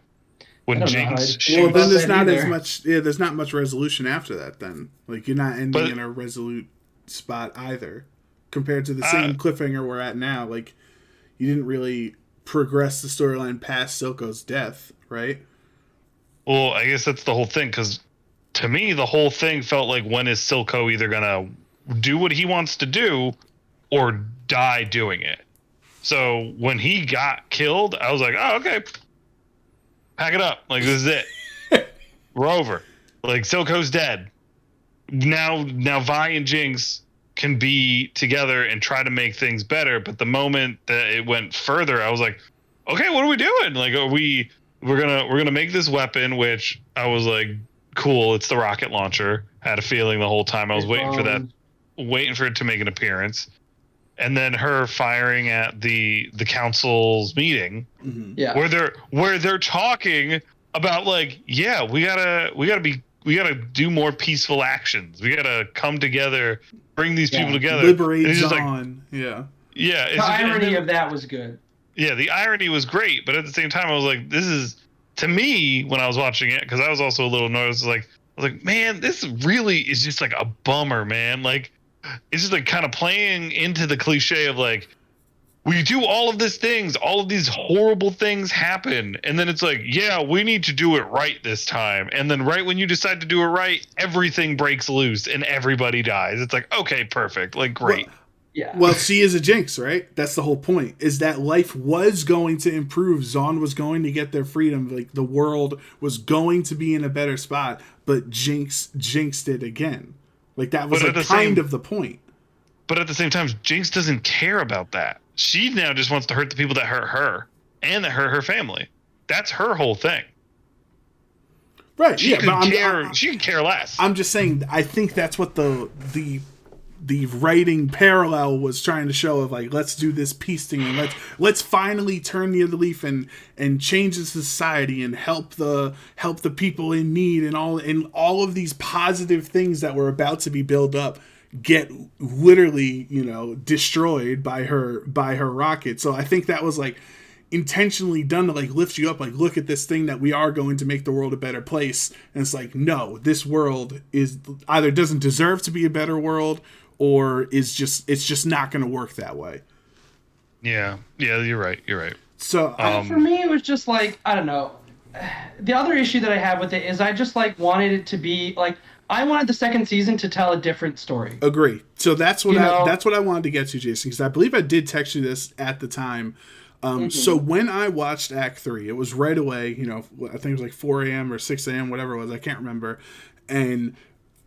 When Jinx shoots... Well, then there's not as much... Yeah, there's not much resolution after that, then. Like, you're not ending in a resolute spot either. Compared to the same cliffhanger we're at now. Like, you didn't really progress the storyline past Silco's death, right? Well, I guess that's the whole thing, because to me, the whole thing felt like, when is Silco either going to do what he wants to do or die doing it? So when he got killed, I was like, oh, okay. Pack it up. Like, this is it. We're over. Like, Silco's dead. Now Vi and Jinx can be together and try to make things better. But the moment that it went further, I was like, okay, what are we doing? Like, we're gonna make this weapon, which I was like, cool, it's the rocket launcher. Had a feeling the whole time I was waiting for it to make an appearance. And then her firing at the council's meeting, where they're talking about like, yeah, we gotta do more peaceful actions. We gotta come together, bring these people together, liberate John. Like, yeah. The irony of that was good. Yeah, the irony was great, but at the same time, I was like, this is, to me, when I was watching it, because I was also a little nervous, I was like, man, this really is just like a bummer, man. Like, it's just like kind of playing into the cliche of like, we do all of these things, all of these horrible things happen, and then it's like, yeah, we need to do it right this time. And then right when you decide to do it right, everything breaks loose and everybody dies. It's like, okay, perfect, like great. Yeah. Well, she is a jinx, right? That's the whole point. Is that life was going to improve. Zon was going to get their freedom. Like the world was going to be in a better spot, but jinxed it again. Like that was kind of the point. But at the same time, Jinx doesn't care about that. She now just wants to hurt the people that hurt her and that hurt her family. That's her whole thing. Right. She can care less. I'm just saying. I think that's what the writing parallel was trying to show of like, let's do this peace thing and let's finally turn the other leaf and change the society and help the people in need and all of these positive things that were about to be built up get literally, destroyed by her rocket. So I think that was like intentionally done to like lift you up, like look at this thing that we are going to make the world a better place. And it's like, no, this world is either doesn't deserve to be a better world or it's just not going to work that way. Yeah, you're right. So for me, it was just like, I don't know. The other issue that I have with it is I just like wanted it to be like, I wanted the second season to tell a different story. Agree. So that's what I wanted to get to, Jason, because I believe I did text you this at the time. So when I watched Act 3, it was right away, I think it was like 4 a.m. or 6 a.m., whatever it was, I can't remember. And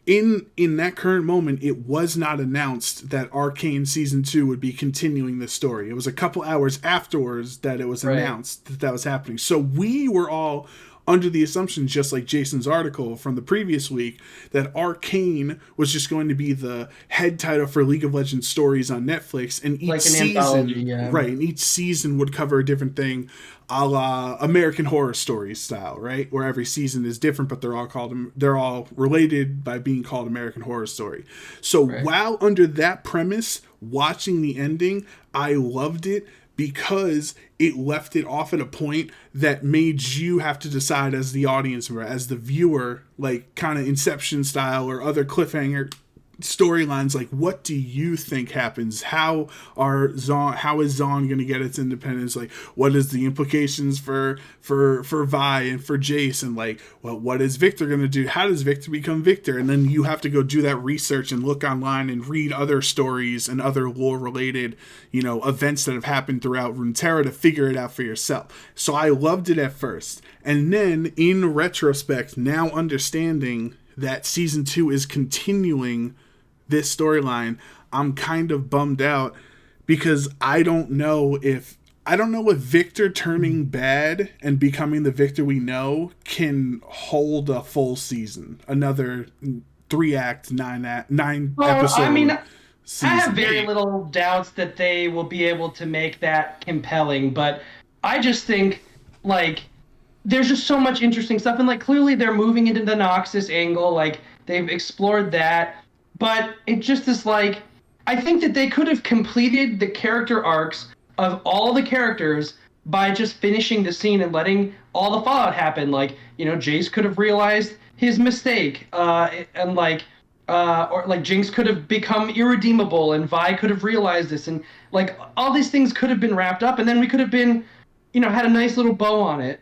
in that current moment, it was not announced that Arcane Season 2 would be continuing this story. It was a couple hours afterwards that it was announced that was happening. So we were all under the assumption, just like Jason's article from the previous week, that Arcane was just going to be the head title for League of Legends stories on Netflix, and each season, right, and each season would cover a different thing, a la American Horror Story style, right, where every season is different, but they're all related by being called American Horror Story. So while under that premise, watching the ending, I loved it, because it left it off at a point that made you have to decide as the audience member, as the viewer, like kind of Inception style or other cliffhanger storylines, like what do you think happens? How is Zon going to get its independence? Like what is the implications for Vi and for Jace, and like what is Victor going to do? How does Victor become Victor? And then you have to go do that research and look online and read other stories and other lore related events that have happened throughout Runeterra to figure it out for yourself. So I loved it at first, and then in retrospect, now understanding that season 2 is continuing this storyline, I'm kind of bummed out, because I don't know if Victor turning bad and becoming the Victor we know can hold a full season, another 3-act, 9-episode. I mean, season. I have very little doubts that they will be able to make that compelling, but I just think like there's just so much interesting stuff, and like clearly they're moving into the Noxus angle, like they've explored that. But it just is like, I think that they could have completed the character arcs of all the characters by just finishing the scene and letting all the fallout happen. Like, Jace could have realized his mistake, and like, or like Jinx could have become irredeemable, and Vi could have realized this, and like all these things could have been wrapped up, and then we could have been, had a nice little bow on it.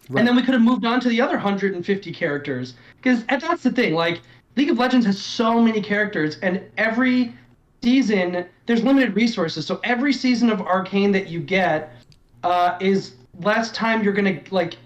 Right. And then we could have moved on to the other 150 characters. Because that's the thing, like, League of Legends has so many characters, and every season, there's limited resources. So every season of Arcane that you get is less time you're going to, like,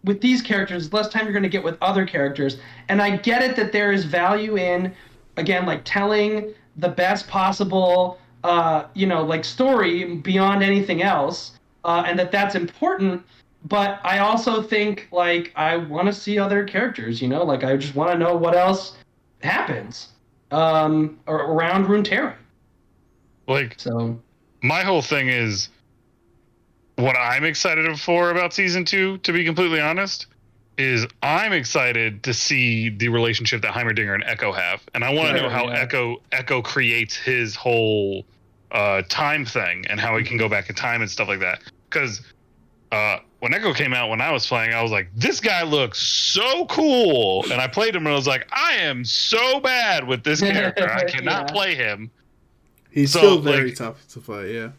with these characters, less time you're going to get with other characters. And I get it that there is value in, again, like, telling the best possible, like, story beyond anything else, and that's important. But I also think, like, I want to see other characters, like, I just want to know what else happens around Runeterra. Like, so my whole thing is what I'm excited for about season 2, to be completely honest, is I'm excited to see the relationship that Heimerdinger and Echo have. And I want to know how Echo creates his whole time thing and how he can go back in time and stuff like that. Because when Echo came out, when I was playing, I was like, this guy looks so cool. And I played him and I was like, I am so bad with this character. I cannot play him. He's still very tough to play, yeah.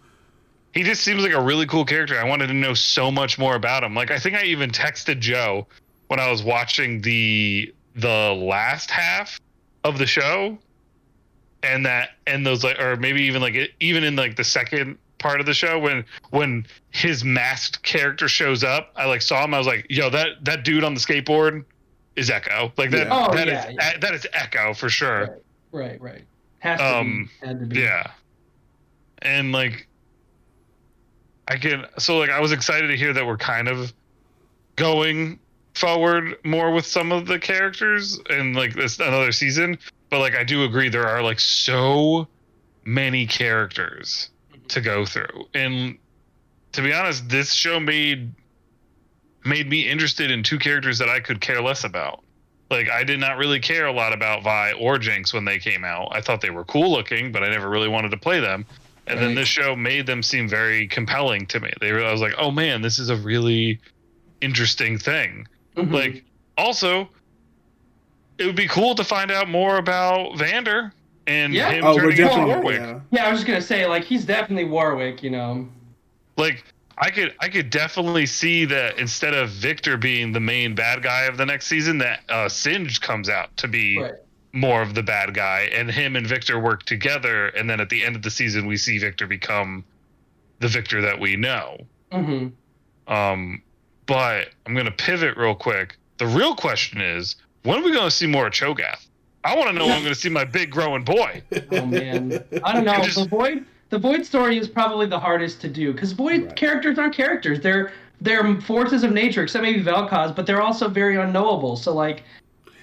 He just seems like a really cool character. I wanted to know so much more about him. Like, I think I even texted Joe when I was watching the last half of the show. and those like, or maybe even like even in like the second part of the show when his masked character shows up, I like saw him. I was like, yo, that dude on the skateboard is Echo. Like that. Yeah. That is Echo for sure. Right. Has to be. Yeah. And like, I was excited to hear that we're kind of going forward more with some of the characters in like this another season. But like, I do agree there are like so many characters to go through. And to be honest, this show made me interested in two characters that I could care less about. Like, I did not really care a lot about Vi or Jinx when they came out. I thought they were cool looking, but I never really wanted to play them. And then this show made them seem very compelling to me. I was like, oh man, this is a really interesting thing. Mm-hmm. Like, also, it would be cool to find out more about Vander and him turning into Warwick. Yeah, I was just gonna say, like, he's definitely Warwick, you know. Like, I could definitely see that instead of Victor being the main bad guy of the next season, that Singe comes out to be more of the bad guy, and him and Victor work together, and then at the end of the season, we see Victor become the Victor that we know. Mm-hmm. But I'm gonna pivot real quick. The real question is, when are we gonna see more of Cho'Gath? I want to know when I'm gonna see my big growing boy. Oh man, I don't know. The Void story is probably the hardest to do because Void characters aren't characters. They're forces of nature, except maybe Vel'Koz, but they're also very unknowable. So like,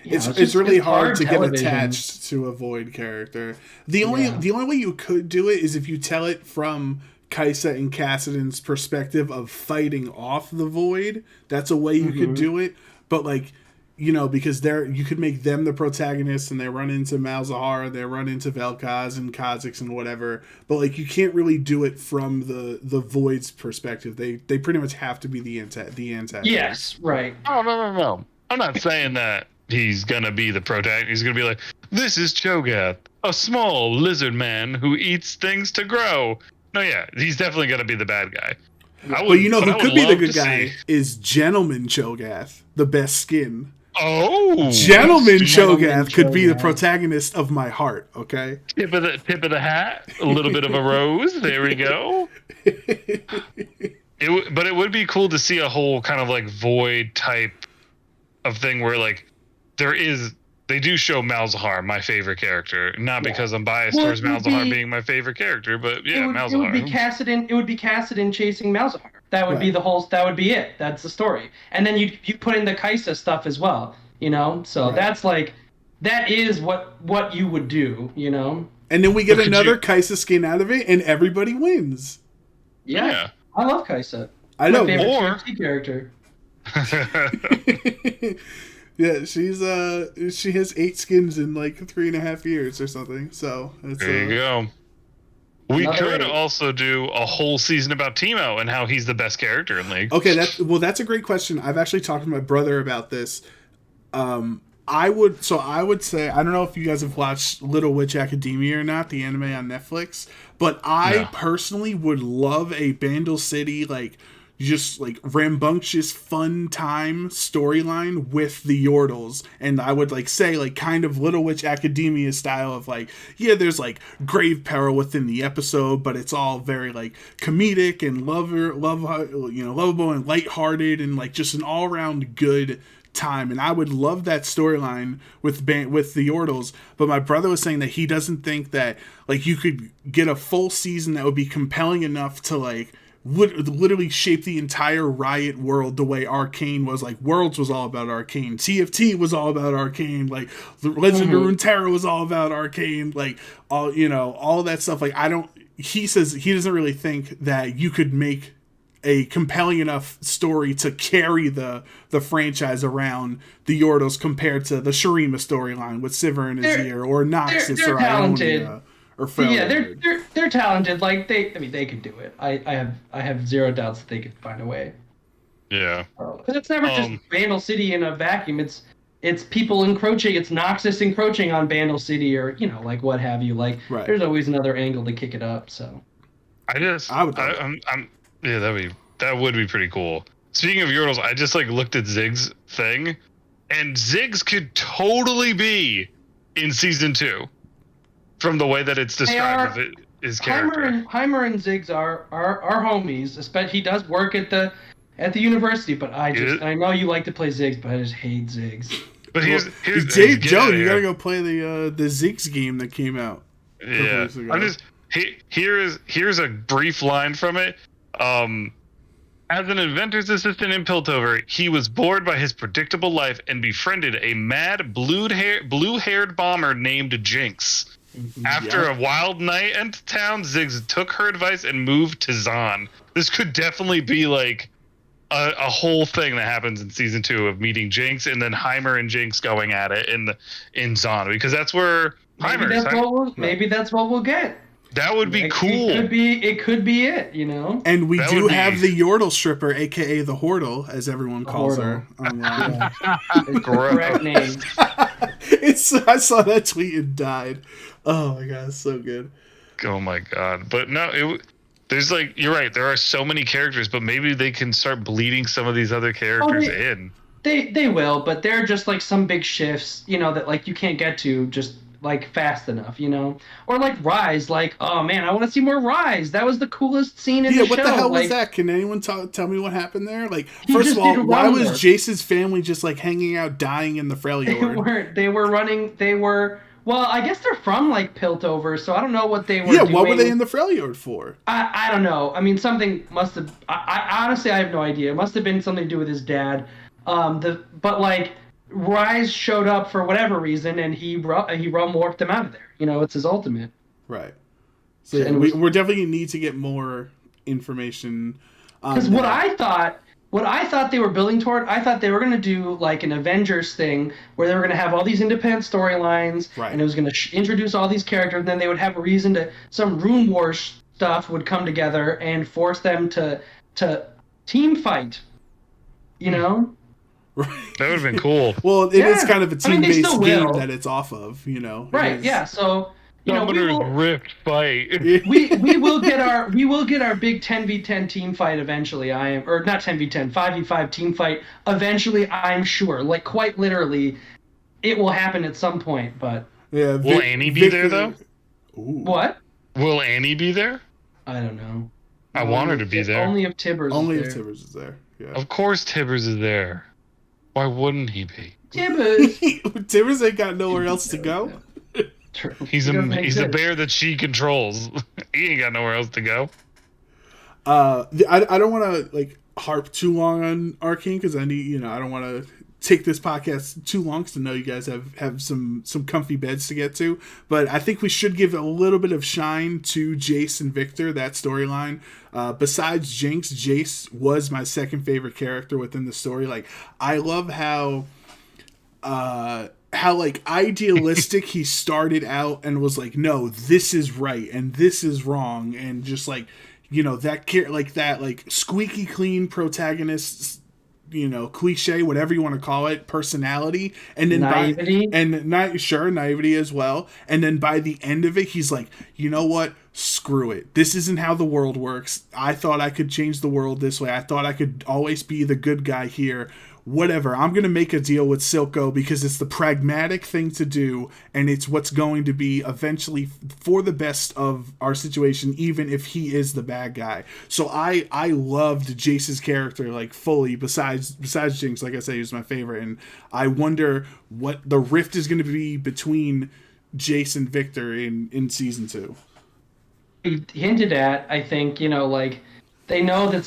it's really hard to get attached to a Void character. The only way you could do it is if you tell it from Kaisa and Kassadin's perspective of fighting off the Void. That's a way you could do it. But like, you know, because you could make them the protagonists and they run into Malzahar, they run into Vel'Koz and Kha'Zix and whatever. But like, you can't really do it from the Void's perspective. They pretty much have to be the antagonist. Yes, right. Oh no. I'm not saying that he's gonna be the protagonist. He's gonna be like, this is Cho'Gath, a small lizard man who eats things to grow. No, yeah, he's definitely gonna be the bad guy. But you know who could be the good guy is Gentleman Cho'Gath, the best skin. Oh, Gentleman Cho'Gath could be the protagonist of my heart. Okay, tip of the hat, a little bit of a rose. There we go. But it would be cool to see a whole kind of like Void type of thing where like they do show Malzahar, my favorite character, not because I'm biased towards Malzahar being my favorite character, but Malzahar. It would be Kassadin chasing Malzahar. That would be that would be it. That's the story. And then you put in the Kaisa stuff as well, you know? So that's like, that is what you would do, you know? And then we get another Kaisa skin out of it and everybody wins. Yeah. I love Kaisa. I know. My favorite character. Yeah, she has 8 skins in like 3.5 years or something. So there you go. We could also do a whole season about Teemo and how he's the best character in League. Okay, that's a great question. I've actually talked to my brother about this. I would say, I don't know if you guys have watched Little Witch Academia or not, the anime on Netflix, but I personally would love a Bandle City like just like rambunctious fun time storyline with the Yordles, and I would like say like kind of Little Witch Academia style of like, yeah, there's like grave peril within the episode, but it's all very like comedic and lovable and lighthearted and like just an all-around good time. And I would love that storyline with the Yordles. But my brother was saying that he doesn't think that like you could get a full season that would be compelling enough to like literally shape the entire Riot world the way Arcane was. Like, Worlds was all about Arcane. TFT was all about Arcane. Like, the Legend of Runeterra was all about Arcane. Like, all of that stuff. Like, he says he doesn't really think that you could make a compelling enough story to carry the franchise around the Yordles compared to the Shurima storyline with Sivir and Azir or Noxus or Ionia. They're talented. Like they can do it. I have zero doubts that they could find a way. Yeah. Because it's never just Bandle City in a vacuum. It's people encroaching. It's Noxus encroaching on Bandle City, or like what have you. Like there's always another angle to kick it up. So. That would be pretty cool. Speaking of Yordles, I just like looked at Ziggs thing, and Ziggs could totally be in season 2. from the way that it's described of his character. Heimer and Ziggs are homies. Especially he does work at the university, but I know you like to play Ziggs, but I just hate Ziggs. But here's Joe, you gotta go play the Ziggs game that came out. Yeah, here's a brief line from it. As an inventor's assistant in Piltover, he was bored by his predictable life and befriended a mad blue-haired bomber named Jinx. After a wild night in town, Ziggs took her advice and moved to Zon. This could definitely be like a whole thing that happens in season 2 of meeting Jinx and then Heimer and Jinx going at it in Zon, because that's where maybe that's what we'll get. That would be cool. It could be it, you know. And we do have the Yordle stripper, aka the Hordle, as everyone calls her. It's the correct name. I saw that tweet and died. Oh my god, it's so good. Oh my god. But no, there's like, you're right, there are so many characters, but maybe they can start bleeding some of these other characters in. They will, but they're just like some big shifts, you know, that like you can't get to just like fast enough, you know, or like Rise. Like, oh man, I want to see more Rise. That was the coolest scene in the show. Yeah, what the hell was that? Can anyone tell me what happened there? Like, first of all, why was Jace's family just like hanging out, dying in the Freljord? They were running. Well, I guess they're from like Piltover, so I don't know what they were. Yeah, what were they in the Freljord for? I don't know. I mean, something must have. I honestly, I have no idea. It must have been something to do with his dad. But like, Rise showed up for whatever reason, and he realm warped them out of there. You know, it's his ultimate. Right. So yeah, we're definitely gonna need to get more information. Because what I thought they were building toward, I thought they were gonna do like an Avengers thing where they were gonna have all these independent storylines, right, and it was gonna introduce all these characters, and then they would have a reason to some Rune War stuff would come together and force them to team fight. You know. Right. That would have been cool. Well, it is kind of a team-based game that it's off of, you know. Right. Yeah. So Summoner's Rift fight. we will get our big 10v10 team fight eventually. Or not 10v10, 5v5 team fight eventually. I'm sure. Like quite literally, it will happen at some point. But yeah, will Annie be there though? Ooh. What? Will Annie be there? I don't know. I want her to be there. Only if Tibbers. If Tibbers is there. Yeah. Of course, Tibbers is there. Why wouldn't he be? Tibbers. Tibbers ain't got nowhere else to go. He's a bear that she controls. He ain't got nowhere else to go. I don't want to like harp too long on Arcane because I don't want to take this podcast too long because I know you guys have some comfy beds to get to. But I think we should give a little bit of shine to Jace and Victor, that storyline. Besides Jinx, Jace was my second favorite character within the story. Like, I love how like idealistic he started out and was like, no, this is right and this is wrong, and just like, you know, that squeaky clean protagonist, you know, cliche, whatever you want to call it, personality, and then naivety as well. And then by the end of it, he's like, you know what? Screw it. This isn't how the world works. I thought I could change the world this way. I thought I could always be the good guy here. Whatever. I'm going to make a deal with Silco because it's the pragmatic thing to do, and it's what's going to be eventually for the best of our situation, even if he is the bad guy. So I loved Jace's character like fully. Besides Jinx, like I said, he was my favorite, and I wonder what the rift is going to be between Jace and Victor in season 2. He hinted at, I think, you know, like they know that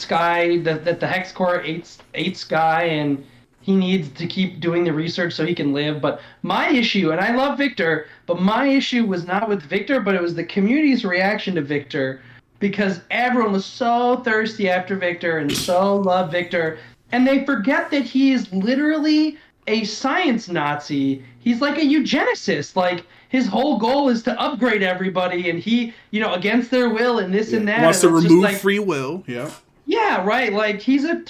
that the Hex Core ate Sky, and he needs to keep doing the research so he can live. But my issue, and I love Victor, but my issue was not with Victor, but it was the community's reaction to Victor, because everyone was so thirsty after Victor and so loved Victor, and they forget that he is literally a science Nazi. He's like a eugenicist. Like, his whole goal is to upgrade everybody, and he, you know, against their will and this and that. Wants to remove free will. Yeah. Yeah, right. Like, he's a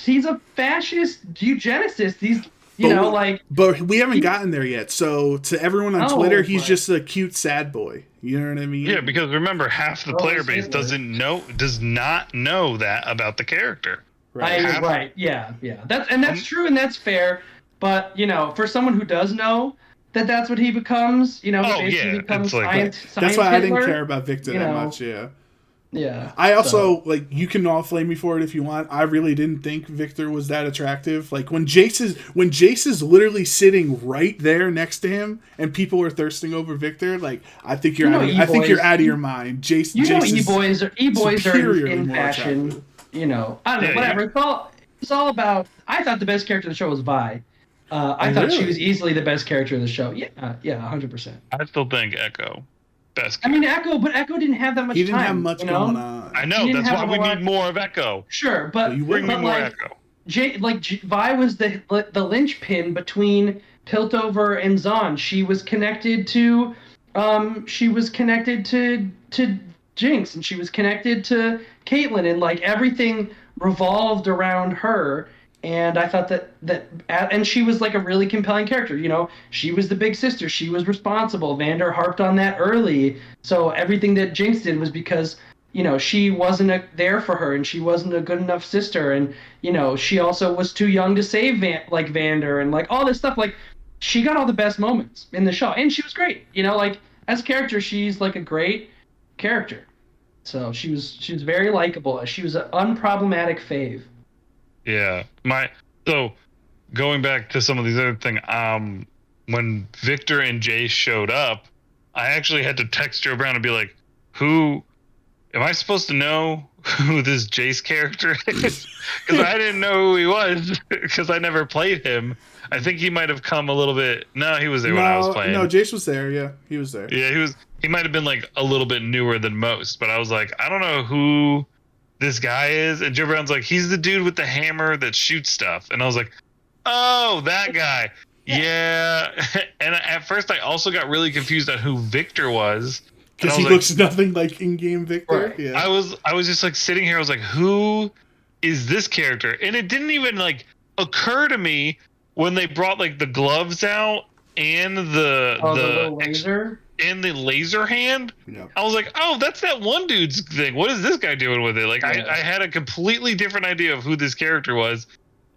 fascist eugenicist. He's, But we haven't gotten there yet. So to everyone on Twitter, he's just a cute sad boy. You know what I mean? Yeah, because remember, half the player base does not know that about the character. Right. Right. Yeah. That's true and that's fair. But, you know, for someone who does know, that's what he becomes. You know, he Oh, basically yeah, becomes it's like- science That's why I didn't Hitler. care about Victor you that know. much. Yeah. Yeah. I also So- like, you can all flame me for it if you want. I really didn't think Victor was that attractive. Like when Jace is literally sitting right there next to him, and people are thirsting over Victor. Like I think you're I think you're out of your mind. Jace. You know, Jace is e-boys are superiorly in more fashion. attractive. You know, I don't know, Yeah, whatever. It's all about. I thought the best character of the show was Vi. I thought she really? was easily the best character of the show. Yeah, 100%. I still think Echo best. I mean, Echo didn't have that much time. He didn't have much you know? going on. I he know, didn't that's have why a we lot- need more of Echo. Sure, but you Bring me but more like Echo. Vi was the linchpin between Piltover and Zahn. She was connected to Jinx, and she was connected to Caitlyn, and like everything revolved around her. And I thought and she was like a really compelling character. You know, she was the big sister. She was responsible. Vander harped on that early. So everything that Jinx did was because, you know, she wasn't there for her, and she wasn't a good enough sister. And, you know, she also was too young to save Vander, and like all this stuff. Like, she got all the best moments in the show, and she was great. You know, like as a character, she's like a great character. So she was very likable. She was an unproblematic fave. Yeah. So going back to some of these other things, when Victor and Jace showed up, I actually had to text Joe Brown and be like, am I supposed to know who this Jace character is? Because I didn't know who he was, because I never played him. I think he might have come a little bit. No, he was there when I was playing. No, Jace was there. Yeah, he was there. Yeah, he might have been like a little bit newer than most, but I was like, I don't know who this guy is. And Joe Brown's like, he's the dude with the hammer that shoots stuff. And I was like, oh, that guy. Yeah. And at first I also got really confused on who Victor was. Because he looks nothing like in-game Victor. Right. Yeah. I was just like sitting here. I was like, who is this character? And it didn't even like occur to me when they brought like the gloves out and the little laser and the laser hand. Yeah. I was like, oh, that's that one dude's thing. What is this guy doing with it? Like, Yeah. I had a completely different idea of who this character was.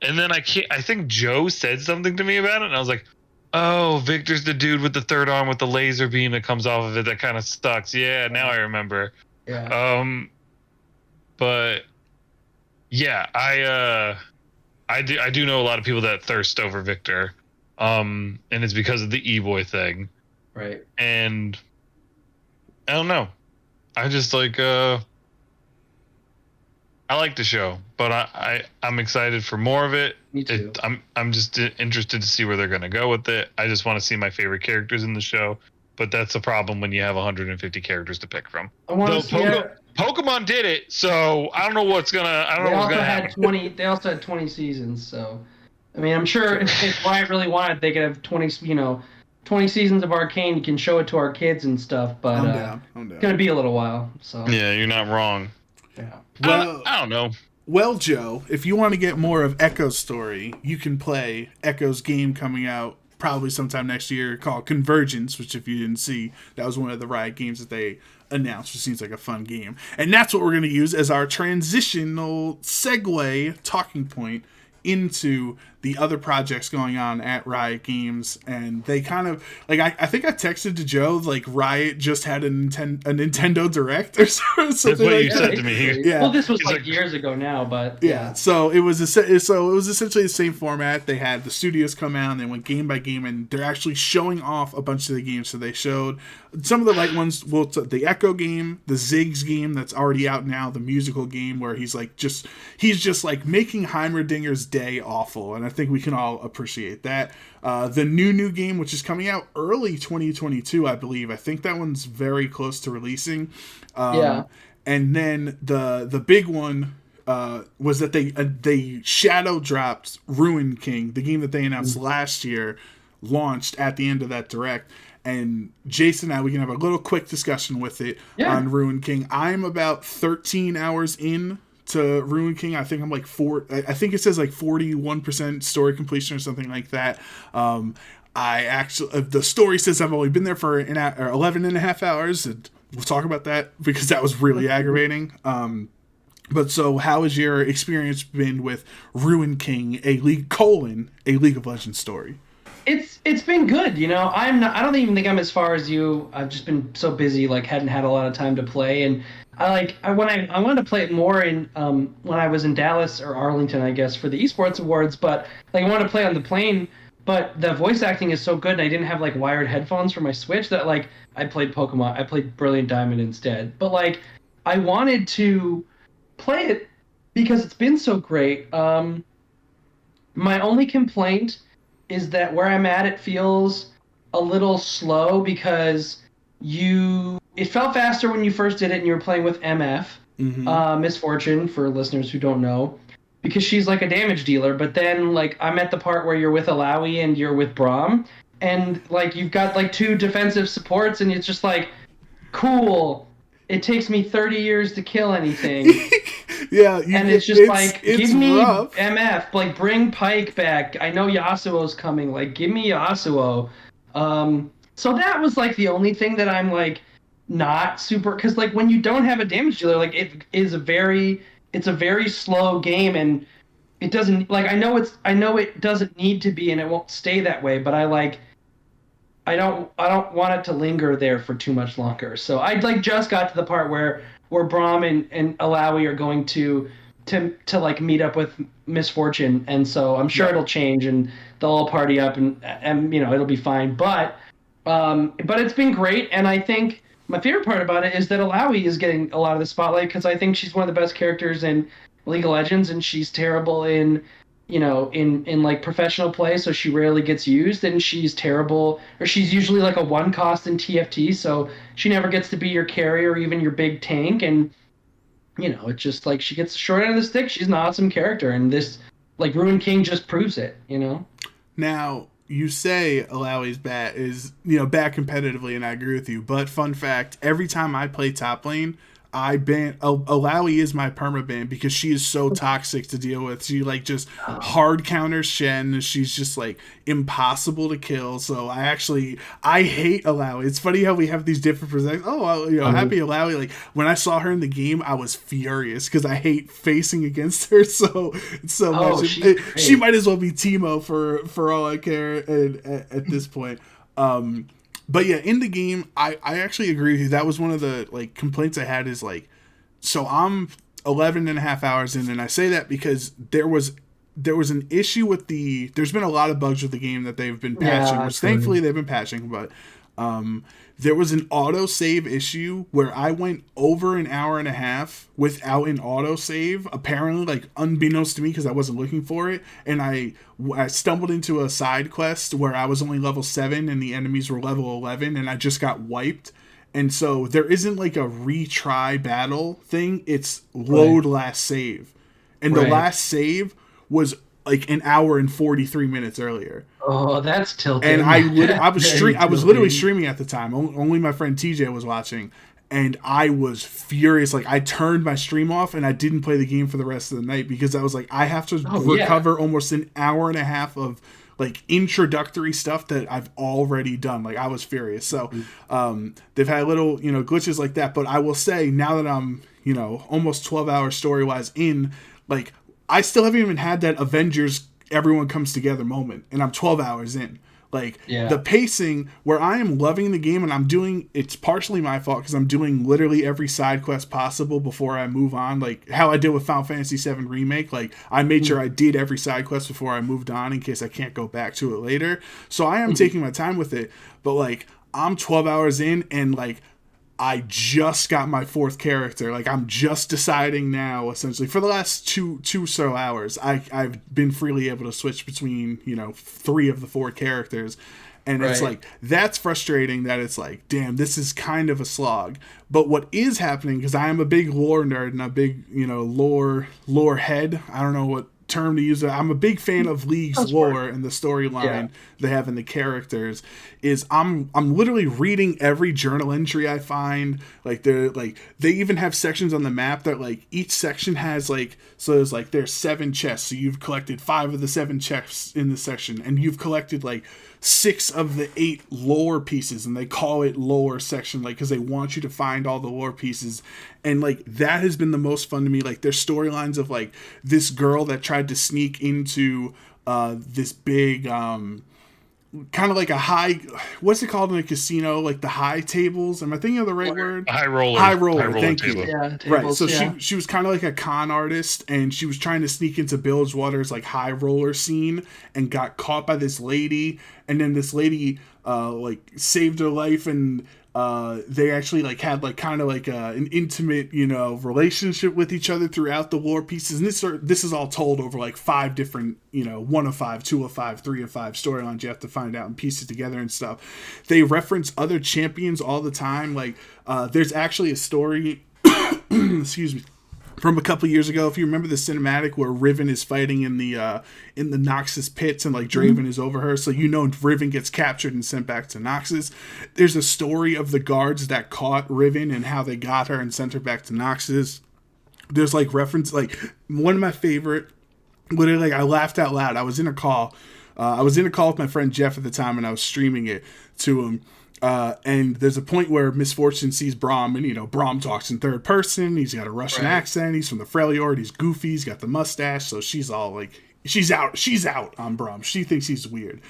And then I think Joe said something to me about it. And I was like, oh, Victor's the dude with the third arm with the laser beam that comes off of it. That kind of sucks. Yeah. Now I remember. Yeah. But yeah, I do know a lot of people that thirst over Victor. And it's because of the E-boy thing. Right. And I don't know. I just like I like the show, but I'm excited for more of it. Me too. I'm just interested to see where they're gonna go with it. I just want to see my favorite characters in the show, but that's a problem when you have 150 characters to pick from. I want to see Pokemon did it, so I don't know what's gonna. I don't know what's gonna happen. They also had 20 seasons, so I mean, I'm sure if Riot really wanted, they could have 20 seasons of Arcane. You can show it to our kids and stuff, but I'm down. it's gonna be a little while. So Yeah, you're not wrong. yeah. Well, I don't know. Well, Joe, if you want to get more of Echo's story, you can play Echo's game coming out probably sometime next year called Convergence, which if you didn't see, that was one of the Riot games that they announced, which seems like a fun game. And that's what we're going to use as our transitional segue talking point into the other projects going on at Riot Games. And they kind of, like, I think I texted to Joe, like, Riot just had a Nintendo Direct or something. That's what like you that. said to me. Yeah. Well, this was He's like like- years ago now, but Yeah, so it was essentially the same format. They had the studios come out and they went game by game, and they're actually showing off a bunch of the games. So they showed some of the light ones. Well, the Echo game, the Ziggs game that's already out now, the musical game where he's just like making Heimerdinger's day awful, and I think we can all appreciate that. The new game, which is coming out early 2022, I believe. I think that one's very close to releasing. Yeah. And then the big one was that they shadow dropped Ruin King, the game that they announced last year, launched at the end of that direct. And Jason and I, we can have a little quick discussion with it on Ruin King. I'm about 13 hours in to Ruin King. I think I'm like I think it says like 41% story completion or something like that. I actually, the story says I've only been there for 11 and a half hours. And we'll talk about that because that was really aggravating. But so how has your experience been with Ruin King, a League of Legends story? it's been good. I don't even think I'm as far as you. I've just been so busy, like hadn't had a lot of time to play, and I wanted to play it more in when I was in Dallas or Arlington, I guess, for the esports awards, but like I wanted to play on the plane, but the voice acting is so good, and I didn't have like wired headphones for my Switch that like I played Brilliant Diamond instead. But like I wanted to play it because it's been so great. My only complaint is that where I'm at, it feels a little slow because it felt faster when you first did it and you were playing with MF, Misfortune, for listeners who don't know, because she's like a damage dealer. But then like I'm at the part where you're with Alawi and you're with Braum, and like you've got like two defensive supports, and it's just like, cool. It takes me 30 years to kill anything. Yeah, and it's just like, give me rough. MF, like bring Pike back. I know Yasuo's coming. Like, give me Yasuo. So that was like the only thing that I'm like not super, because like when you don't have a damage dealer, like it's a very slow game, and it doesn't like I know it doesn't need to be, and it won't stay that way. But I don't want it to linger there for too much longer. So I like just got to the part where Braum and Alawi are going to like meet up with Misfortune, and so I'm sure it'll change and they'll all party up and it'll be fine. But it's been great, and I think my favorite part about it is that Alawi is getting a lot of the spotlight because I think she's one of the best characters in League of Legends, and she's terrible in like professional play, so she rarely gets used, and she's terrible, or she's usually like a one cost in TFT, so she never gets to be your carry or even your big tank, and it's just like she gets the short end of the stick. She's an awesome character, and this like Ruin King just proves it. Now you say Alawi's bad is bad competitively, and I agree with you, but fun fact, every time I play top lane, I ban Alawi is my permaban because she is so toxic to deal with. She like just hard counters Shen. She's just like impossible to kill. So I hate Alawi. It's funny how we have these different perspectives. Happy Alawi. Like when I saw her in the game, I was furious because I hate facing against her so much. She might as well be Teemo for all I care at this point. But yeah, in the game, I actually agree with you. That was one of the like complaints I had is like, so I'm 11 and a half hours in, and I say that because there was an issue with there's been a lot of bugs with the game that they've been patching, which thankfully they've been patching, but there was an auto save issue where I went over an hour and a half without an auto save, apparently, like unbeknownst to me because I wasn't looking for it, and I stumbled into a side quest where I was only level 7 and the enemies were level 11, and I just got wiped. And so there isn't like a retry battle thing, it's load last save, and the last save was like an hour and 43 minutes earlier. Oh, that's tilting. And I was literally streaming at the time. Only my friend TJ was watching, and I was furious. Like I turned my stream off and I didn't play the game for the rest of the night because I was like, I have to recover almost an hour and a half of like introductory stuff that I've already done. Like I was furious. So they've had little glitches like that. But I will say now that I'm almost 12 hours story wise in, like I still haven't even had that Avengers everyone comes together moment, and I'm 12 hours in. Like the pacing where I am loving the game, and it's partially my fault because I'm doing literally every side quest possible before I move on. Like how I did with Final Fantasy VII Remake. Like I made sure I did every side quest before I moved on in case I can't go back to it later. So I am taking my time with it, but like I'm 12 hours in, and like I just got my 4th character. Like I'm just deciding now, essentially, for the last two so hours, I've been freely able to switch between 3 of the 4 characters, and it's like that's frustrating. That it's like, damn, this is kind of a slog. But what is happening, because I am a big lore nerd and a big lore head. I don't know what term to use. I'm a big fan of League's lore and the storyline they have in the characters. Is I'm literally reading every journal entry I find. Like they even have sections on the map that like each section has like, so there's 7 chests, so you've collected 5 of the 7 chests in the section, and you've collected like 6 of the 8 lore pieces, and they call it lore section, like because they want you to find all the lore pieces. And like that has been the most fun to me. Like there's storylines of like this girl that tried to sneak into this big kind of like a high, what's it called in a casino? Like the high tables. Am I thinking of the right word? High roller. High roller. Thank you. table. Yeah, tables, Right. So yeah. she was kind of like a con artist, and she was trying to sneak into Bilgewater's like high roller scene, and got caught by this lady. And then this lady like saved her life, and they actually like had like kind of like an intimate, you know, relationship with each other throughout the lore pieces. And this is all told over like 5 different, you know, 1 of 5, 2 of 5, 3 of 5 storylines you have to find out and piece it together and stuff. They reference other champions all the time. Like there's actually a story excuse me, from a couple years ago, if you remember the cinematic where Riven is fighting in the Noxus pits, and like Draven is over her, so you know Riven gets captured and sent back to Noxus. There's a story of the guards that caught Riven and how they got her and sent her back to Noxus. There's like reference, like one of my favorite, literally like I laughed out loud. I was in a call with my friend Jeff at the time, and I was streaming it to him. And there's a point where Misfortune sees Braum, and, you know, Braum talks in third person. He's got a Russian accent. He's from the Freljord. He's goofy. He's got the mustache. So she's all like, she's out on Braum. She thinks he's weird.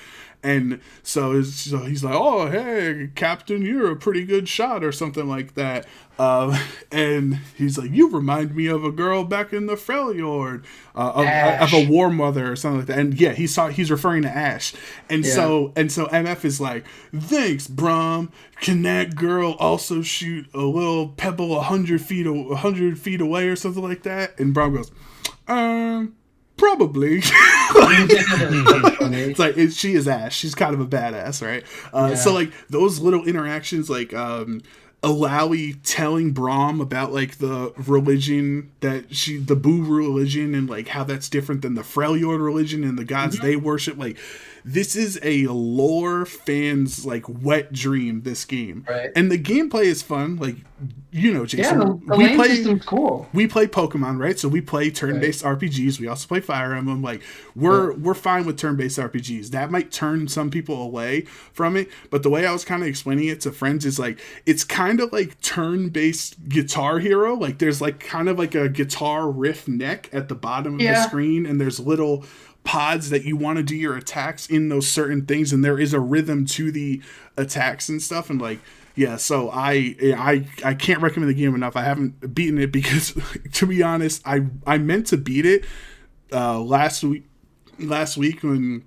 And so he's like, oh, hey, Captain, you're a pretty good shot or something like that. And he's like, you remind me of a girl back in the Freljord, of a war mother or something like that. And yeah, he's referring to Ash. And so MF is like, thanks, Braum. Can that girl also shoot a little pebble 100 feet away or something like that? And Braum goes, probably. It's like she is Ash. She's kind of a badass, right? So like those little interactions, like Alawi telling Braum about like the religion the Boo religion, and like how that's different than the Freljord religion and the gods they worship. Like this is a lore fan's like wet dream, this game, right? And the gameplay is fun. Like, you know, Jason, the lane system's cool. We play Pokemon, right? So we play turn-based RPGs. We also play Fire Emblem. Like we're fine with turn-based RPGs. That might turn some people away from it, but the way I was kind of explaining it to friends is like it's kind of like turn-based Guitar Hero. Like there's like kind of like a guitar riff neck at the bottom of the screen, and there's little pods that you want to do your attacks in those certain things, and there is a rhythm to the attacks and stuff. And like, yeah, so I can't recommend the game enough. I haven't beaten it because, to be honest, I meant to beat it last week when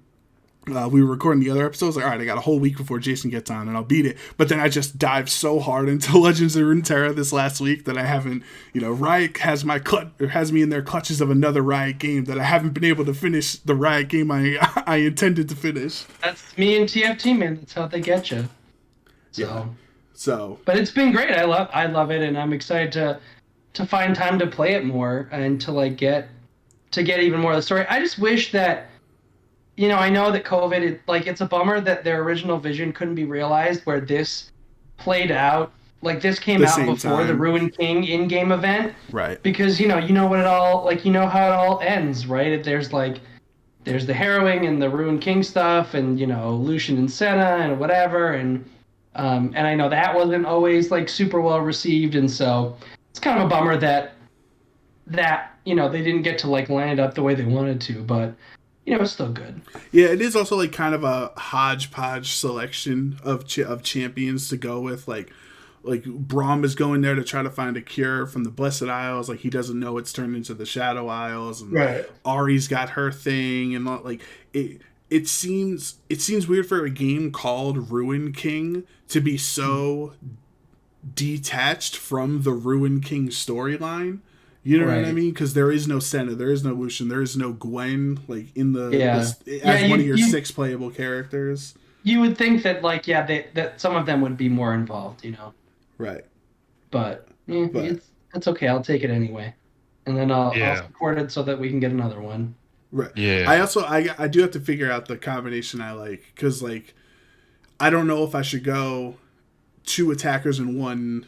we were recording the other episodes. Like, all right, I got a whole week before Jason gets on, and I'll beat it. But then I just dived so hard into Legends of Runeterra this last week that I haven't. You know, Riot has me in their clutches of another Riot game that I haven't been able to finish the Riot game I intended to finish. That's me and TFT, man. That's how they get you. So, but it's been great. I love it, and I'm excited to find time to play it more and to like get even more of the story. I just wish that, you know, I know that COVID, it's a bummer that their original vision couldn't be realized, where this played out. Like this came out before the Ruin King in-game event, right? Because you know what it all, like, you know how it all ends, right? There's the harrowing and the Ruin King stuff, and, you know, Lucian and Senna and whatever, and I know that wasn't always like super well received, and so it's kind of a bummer that you know they didn't get to like line it up the way they wanted to, but you know it's still good. Yeah, it is also like kind of a hodgepodge selection of champions to go with. Like Braum is going there to try to find a cure from the Blessed Isles. Like he doesn't know it's turned into the Shadow Isles, and Ari's got her thing, and like it seems weird for a game called Ruin King to be so detached from the Ruin King storyline. You know what I mean? Because there is no Senna, there is no Lucian, there is no Gwen, like in the as one of your 6 playable characters. You would think that that some of them would be more involved, you know. Right. But it's okay. I'll take it anyway, and then I'll support it so that we can get another one. Right. Yeah. I do have to figure out the combination I like, because like I don't know if I should go 2 attackers and 1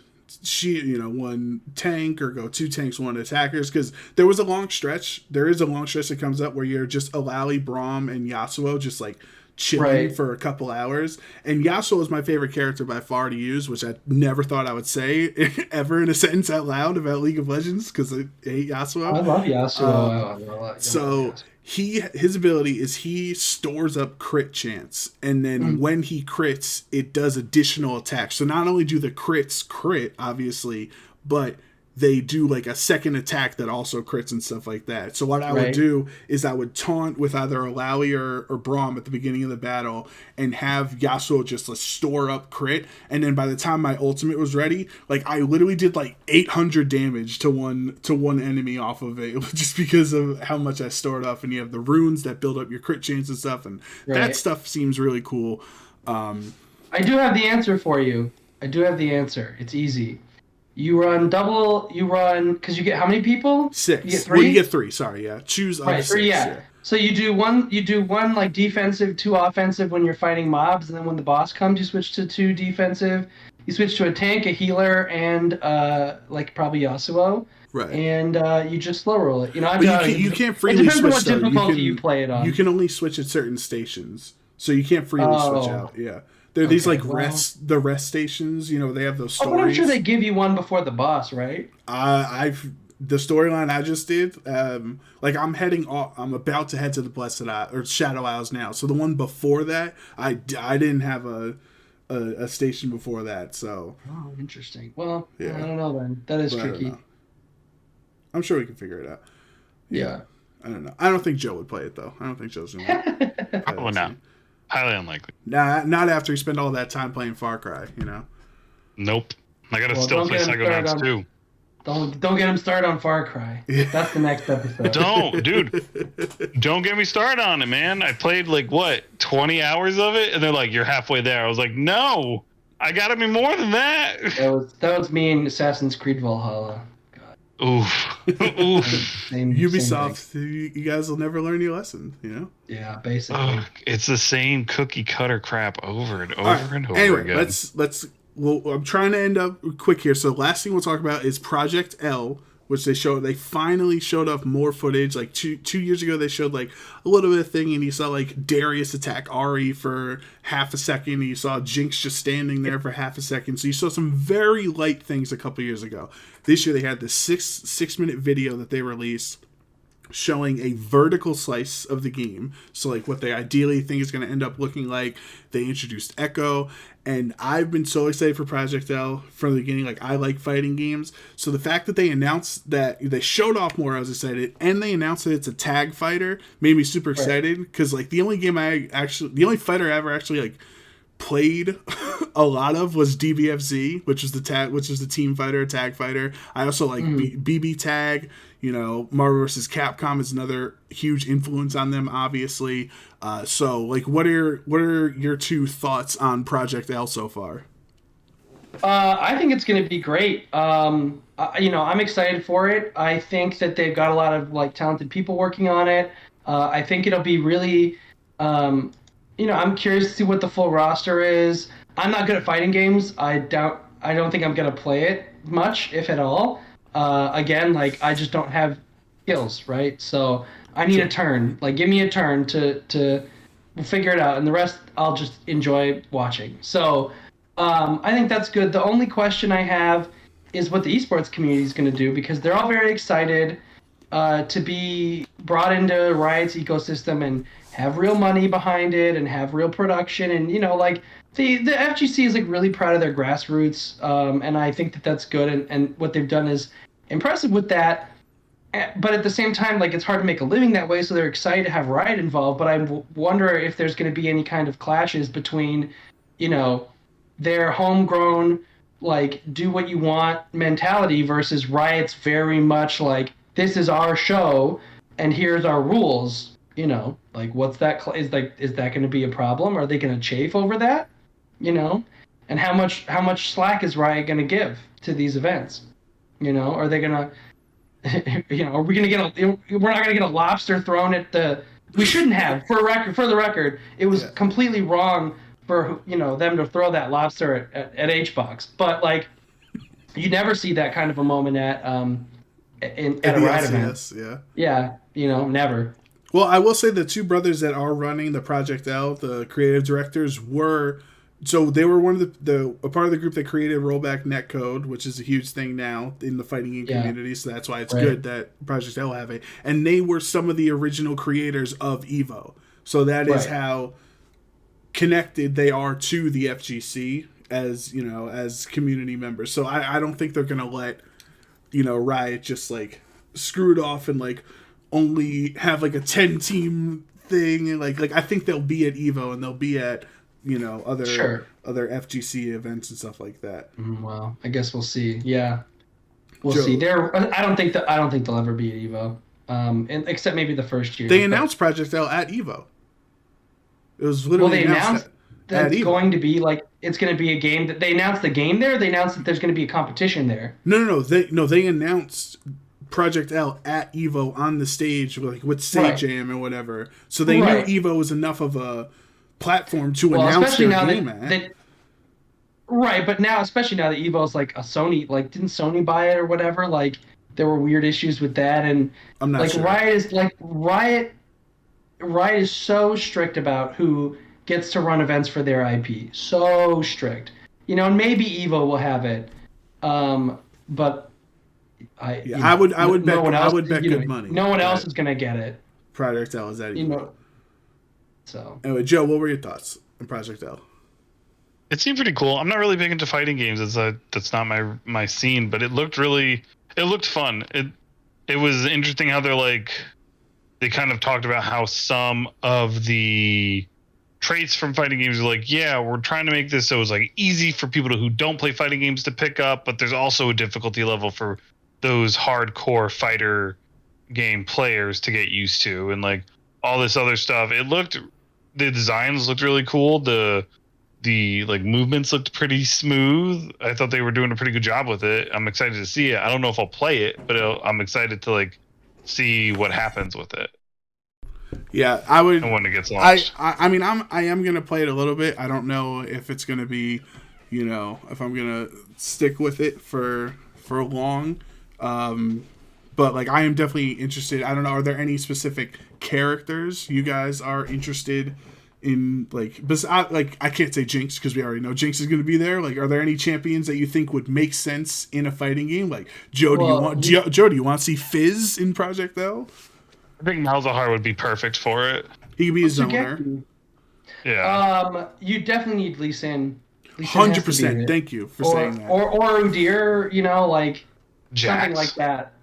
one tank, or go 2 tanks, 1 attackers, because there is a long stretch that comes up where you're just Alawi, Braum, and Yasuo just like chilling for a couple hours. And Yasuo is my favorite character by far to use, which I never thought I would say ever in a sentence out loud about League of Legends, because I hate Yasuo. I love Yasuo. So his ability is he stores up crit chance, and then when he crits, it does additional attacks. So not only do the crits crit, obviously, but they do like a second attack that also crits and stuff like that. So what I would do is I would taunt with either Alawi or Braum at the beginning of the battle and have Yasuo just store up crit. And then by the time my ultimate was ready, like I literally did like 800 damage to one enemy off of it just because of how much I stored up. And you have the runes that build up your crit chance and stuff. And that stuff seems really cool. I do have the answer for you. It's easy. You run, because you get how many people? 6. You get 3? Well, you get 3, sorry, yeah. Choose right, 3, yeah. So you do one like defensive, 2 offensive when you're fighting mobs, and then when the boss comes, you switch to 2 defensive. You switch to a tank, a healer, and like probably Yasuo. Right. And you just slow roll it. You know, you can't freely switch. It depends on what difficulty you play it on. You can only switch at certain stations, so you can't freely switch out. Yeah. There are these like rest stations, you know, they have those stories. But I'm sure they give you one before the boss, right? The storyline I just did, like I'm about to head to the Blessed Isle, or Shadow Isles now. So the one before that, I didn't have a station before that, so. Oh, interesting. Well, yeah. I don't know then. That is tricky. I'm sure we can figure it out. Yeah. I don't know. I don't think Joe would play it though. I don't think Joe's gonna play it. Probably not. Highly unlikely. Nah, not after you spend all that time playing Far Cry, you know? Nope. I gotta still play Psychonauts 2. Don't get him started on Far Cry. That's the next episode. Don't get me started on it, man. I played 20 hours of it, and they're like, "You're halfway there." I was like, "No, I gotta be more than that." That was me in Assassin's Creed Valhalla. Oof. Ubisoft, you guys will never learn your lesson, you know? Yeah, basically. It's the same cookie cutter crap over and over and over again. I'm trying to end up quick here. So last thing we'll talk about is Project L, which they finally showed off more footage. Like two years ago, they showed like a little bit of thing, and you saw like Darius attack Ari for half a second, and you saw Jinx just standing there for half a second. So you saw some very light things a couple years ago. This year they had this six minute video that they released showing a vertical slice of the game. So like what they ideally think is going to end up looking like. They introduced Echo, and I've been so excited for Project L from the beginning. Like I like fighting games. So the fact that they announced that they showed off more, I was excited, and they announced that it's a tag fighter made me super excited, because like the only fighter I ever actually like played a lot of was DBFZ, which is the team fighter, tag fighter. I also like BB Tag. You know, Marvel vs. Capcom is another huge influence on them, obviously. So, like, what are your 2 thoughts on Project L so far? I think it's going to be great. I'm excited for it. I think that they've got a lot of like talented people working on it. I think it'll be really, I'm curious to see what the full roster is. I'm not good at fighting games. I don't think I'm going to play it much, if at all. Again, like I just don't have skills, right? So I need a turn. Like give me a turn to we'll figure it out, and the rest I'll just enjoy watching. So I think that's good. The only question I have is what the esports community is going to do, because they're all very excited to be brought into Riot's ecosystem and have real money behind it and have real production, and the FGC is like really proud of their grassroots, and I think that that's good, and what they've done is impressive with that. But at the same time, like it's hard to make a living that way, so they're excited to have Riot involved. But I wonder if there's going to be any kind of clashes between, their homegrown, like do what you want mentality versus Riot's very much like this is our show and here's our rules. Like what's that? Is that going to be a problem? Are they going to chafe over that? And how much slack is Riot going to give to these events? Are they going to, are we going to get we're not going to get a lobster thrown at the, we shouldn't have, for the record, it was completely wrong for, them to throw that lobster at HBox. But like, you never see that kind of a moment at a Riot event. Yeah. Yeah. Never. Well, I will say the two brothers that are running the Project L, the creative directors, they were one of a part of the group that created Rollback Netcode, which is a huge thing now in the fighting game community. So that's why it's good that Project L have it. And they were some of the original creators of Evo. So that is how connected they are to the FGC as community members. So I don't think they're gonna let Riot just like screw it off and like only have like a 10-team thing, and like I think they'll be at Evo and they'll be at other FGC events and stuff like that. Well, I guess we'll see. Yeah, we'll see. I don't think they'll ever be at Evo, and except maybe the first year. They announced Project L at Evo. It was literally announced that it's going to be like it's going to be a game that they announced the game there. They announced that there's going to be a competition there. No. They announced Project L at Evo on the stage with Sage Jam and whatever. So they knew Evo was enough of a platform to announce their game at. Right, but now, especially now that Evo's like a Sony, like didn't Sony buy it or whatever? Like there were weird issues with that, and I'm not sure. Riot is so strict about who gets to run events for their IP. So strict, and maybe Evo will have it, but. I would bet good money. No one else is gonna get it. Project L is that So anyway, Joe, what were your thoughts on Project L? It seemed pretty cool. I'm not really big into fighting games. That's not my scene, but it looked fun. It was interesting how they kind of talked about how some of the traits from fighting games are like, yeah, we're trying to make this so it's like easy for people who don't play fighting games to pick up, but there's also a difficulty level for those hardcore fighter game players to get used to, and like all this other stuff. The designs looked really cool. The like movements looked pretty smooth. I thought they were doing a pretty good job with it. I'm excited to see it. I don't know if I'll play it, but I'm excited to like see what happens with it. Yeah, I would. And when it gets launched. I mean, I am gonna play it a little bit. I don't know if it's gonna be, if I'm gonna stick with it for long. But like I am definitely interested. I don't know. Are there any specific characters you guys are interested in? Like, I can't say Jinx because we already know Jinx is going to be there. Like, are there any champions that you think would make sense in a fighting game? Like, Joe, do you want to see Fizz in Project L? I think Malzahar would be perfect for it. He could be a zoner. Yeah. You definitely need Lee Sin. 100%. Thank you for saying that. Or Udyr, like. Jax. Something like that.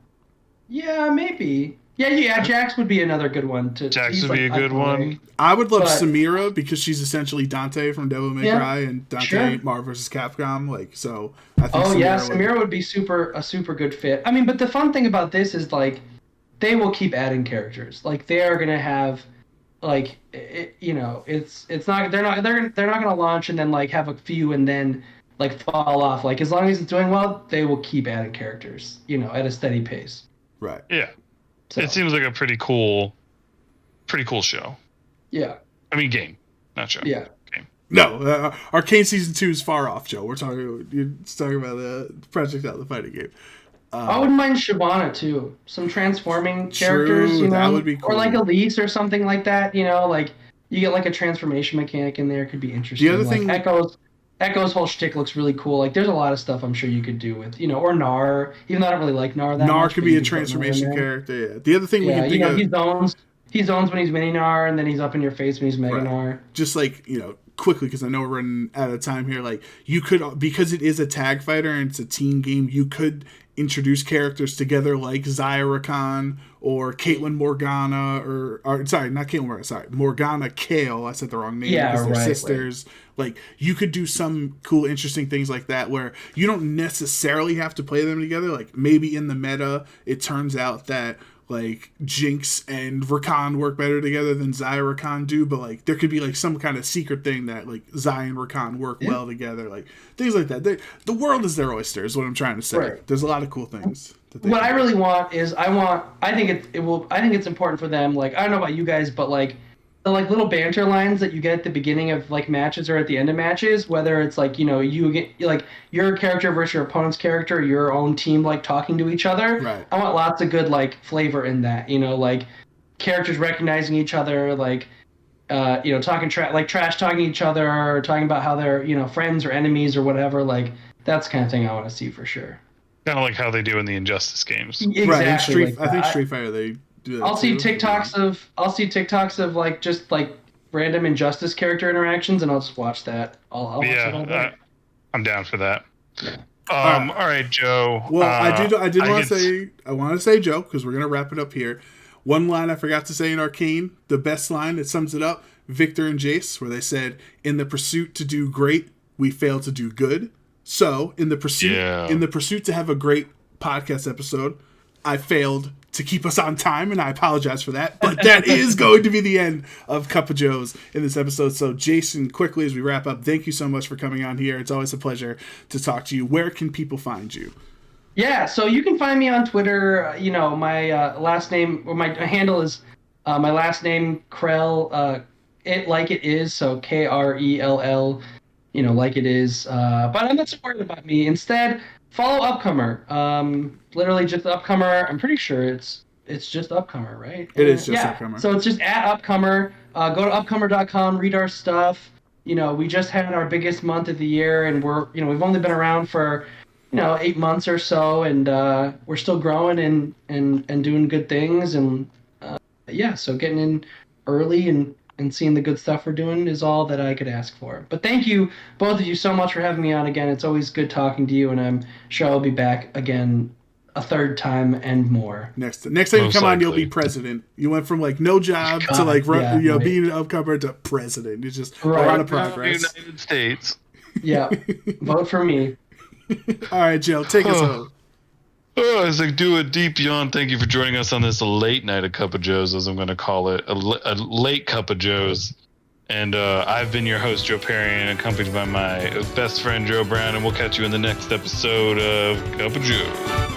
Yeah, maybe. Yeah. Jax would be another good one. Jax would be a good one. I would love Samira because she's essentially Dante from Devil May Cry and Dante Marvel vs. Capcom. So I think. Samira would be a super good fit. I mean, but the fun thing about this is like they will keep adding characters. Like they are gonna have, like it's not they're not gonna launch and then like have a few and then like fall off. Like as long as it's doing well, they will keep adding characters, at a steady pace. Right. Yeah. So. It seems like a pretty cool show. Yeah. I mean, game, not show. Yeah. Game. No, Arcane Season 2 is far off, Joe. You're talking about the Project L, the fighting game. I wouldn't mind Shyvana too. Some transforming characters, that would be cool. Or like Elise or something like that. Like you get like a transformation mechanic in there. It could be interesting. The other thing, Echo's whole shtick looks really cool. Like, there's a lot of stuff I'm sure you could do with, or Gnar. Even though I don't really like Gnar that much. Gnar could be a transformation character, yeah. The other thing we can think of... He zones when he's Mini Gnar, and then he's up in your face when he's Mega Gnar. Just like, quickly, because I know we're running out of time here, like, you could, because it is a tag fighter and it's a team game, you could introduce characters together like Zyra Khan or Caitlyn Morgana, Morgana Kale. I said the wrong name because they're sisters. Right. Like, you could do some cool, interesting things like that where you don't necessarily have to play them together. Like, maybe in the meta, it turns out that, like, Jinx and Rakan work better together than Zai and Rakan do, but, like, there could be, like, some kind of secret thing that, like, Zai and Rakan work well together. Like, things like that. The world is their oyster, is what I'm trying to say. Right. There's a lot of cool things. What I really want is, I think it's important for them, like, I don't know about you guys, but, like, the like little banter lines that you get at the beginning of like matches or at the end of matches, whether it's like, you get like your character versus your opponent's character, or your own team like talking to each other. Right. I want lots of good like flavor in that, like characters recognizing each other, like talking trash talking each other, or talking about how they're friends or enemies or whatever. Like that's the kind of thing I want to see for sure. Kind of like how they do in the Injustice games. Exactly. Right. I think Street Fighter they do that. I'll see TikToks of like just like random Injustice character interactions, and I'll just watch that. I'll watch it all day. I'm down for that. Yeah. All right, Joe. Well, I want to say, Joe, because we're gonna wrap it up here. One line I forgot to say in Arcane, the best line that sums it up: Victor and Jace, where they said, "In the pursuit to do great, we fail to do good." So, in the pursuit to have a great podcast episode, I failed to keep us on time, and I apologize for that. But that is going to be the end of Cup of Joe's in this episode. So, Jason, quickly as we wrap up, thank you so much for coming on here. It's always a pleasure to talk to you. Where can people find you? Yeah, so you can find me on Twitter. My last name, or my handle is my last name, Krell, it like it is, so Krell, like it is. But I'm not so worried about me. Instead, follow Upcomer. Literally just Upcomer. I'm pretty sure it's just Upcomer, right? It is just Upcomer. So it's just at Upcomer. Go to upcomer.com, read our stuff. We just had our biggest month of the year, and we've only been around for 8 months or so, and we're still growing and doing good things, and so getting in early and seeing the good stuff we're doing is all that I could ask for. But thank you, both of you, so much for having me on again. It's always good talking to you, and I'm sure I'll be back again a third time and more. Next time you come on, you'll be president. You went from like no job to like being an upcomer to president. It's just a lot of progress. United States. Yeah, vote for me. All right, Joe, take us home. Oh, as I do a deep yawn, thank you for joining us on this late night of Cup of Joe's, as I'm going to call it, a late Cup of Joe's. And I've been your host, Joe Perry, accompanied by my best friend, Joe Brown, and we'll catch you in the next episode of Cup of Joe.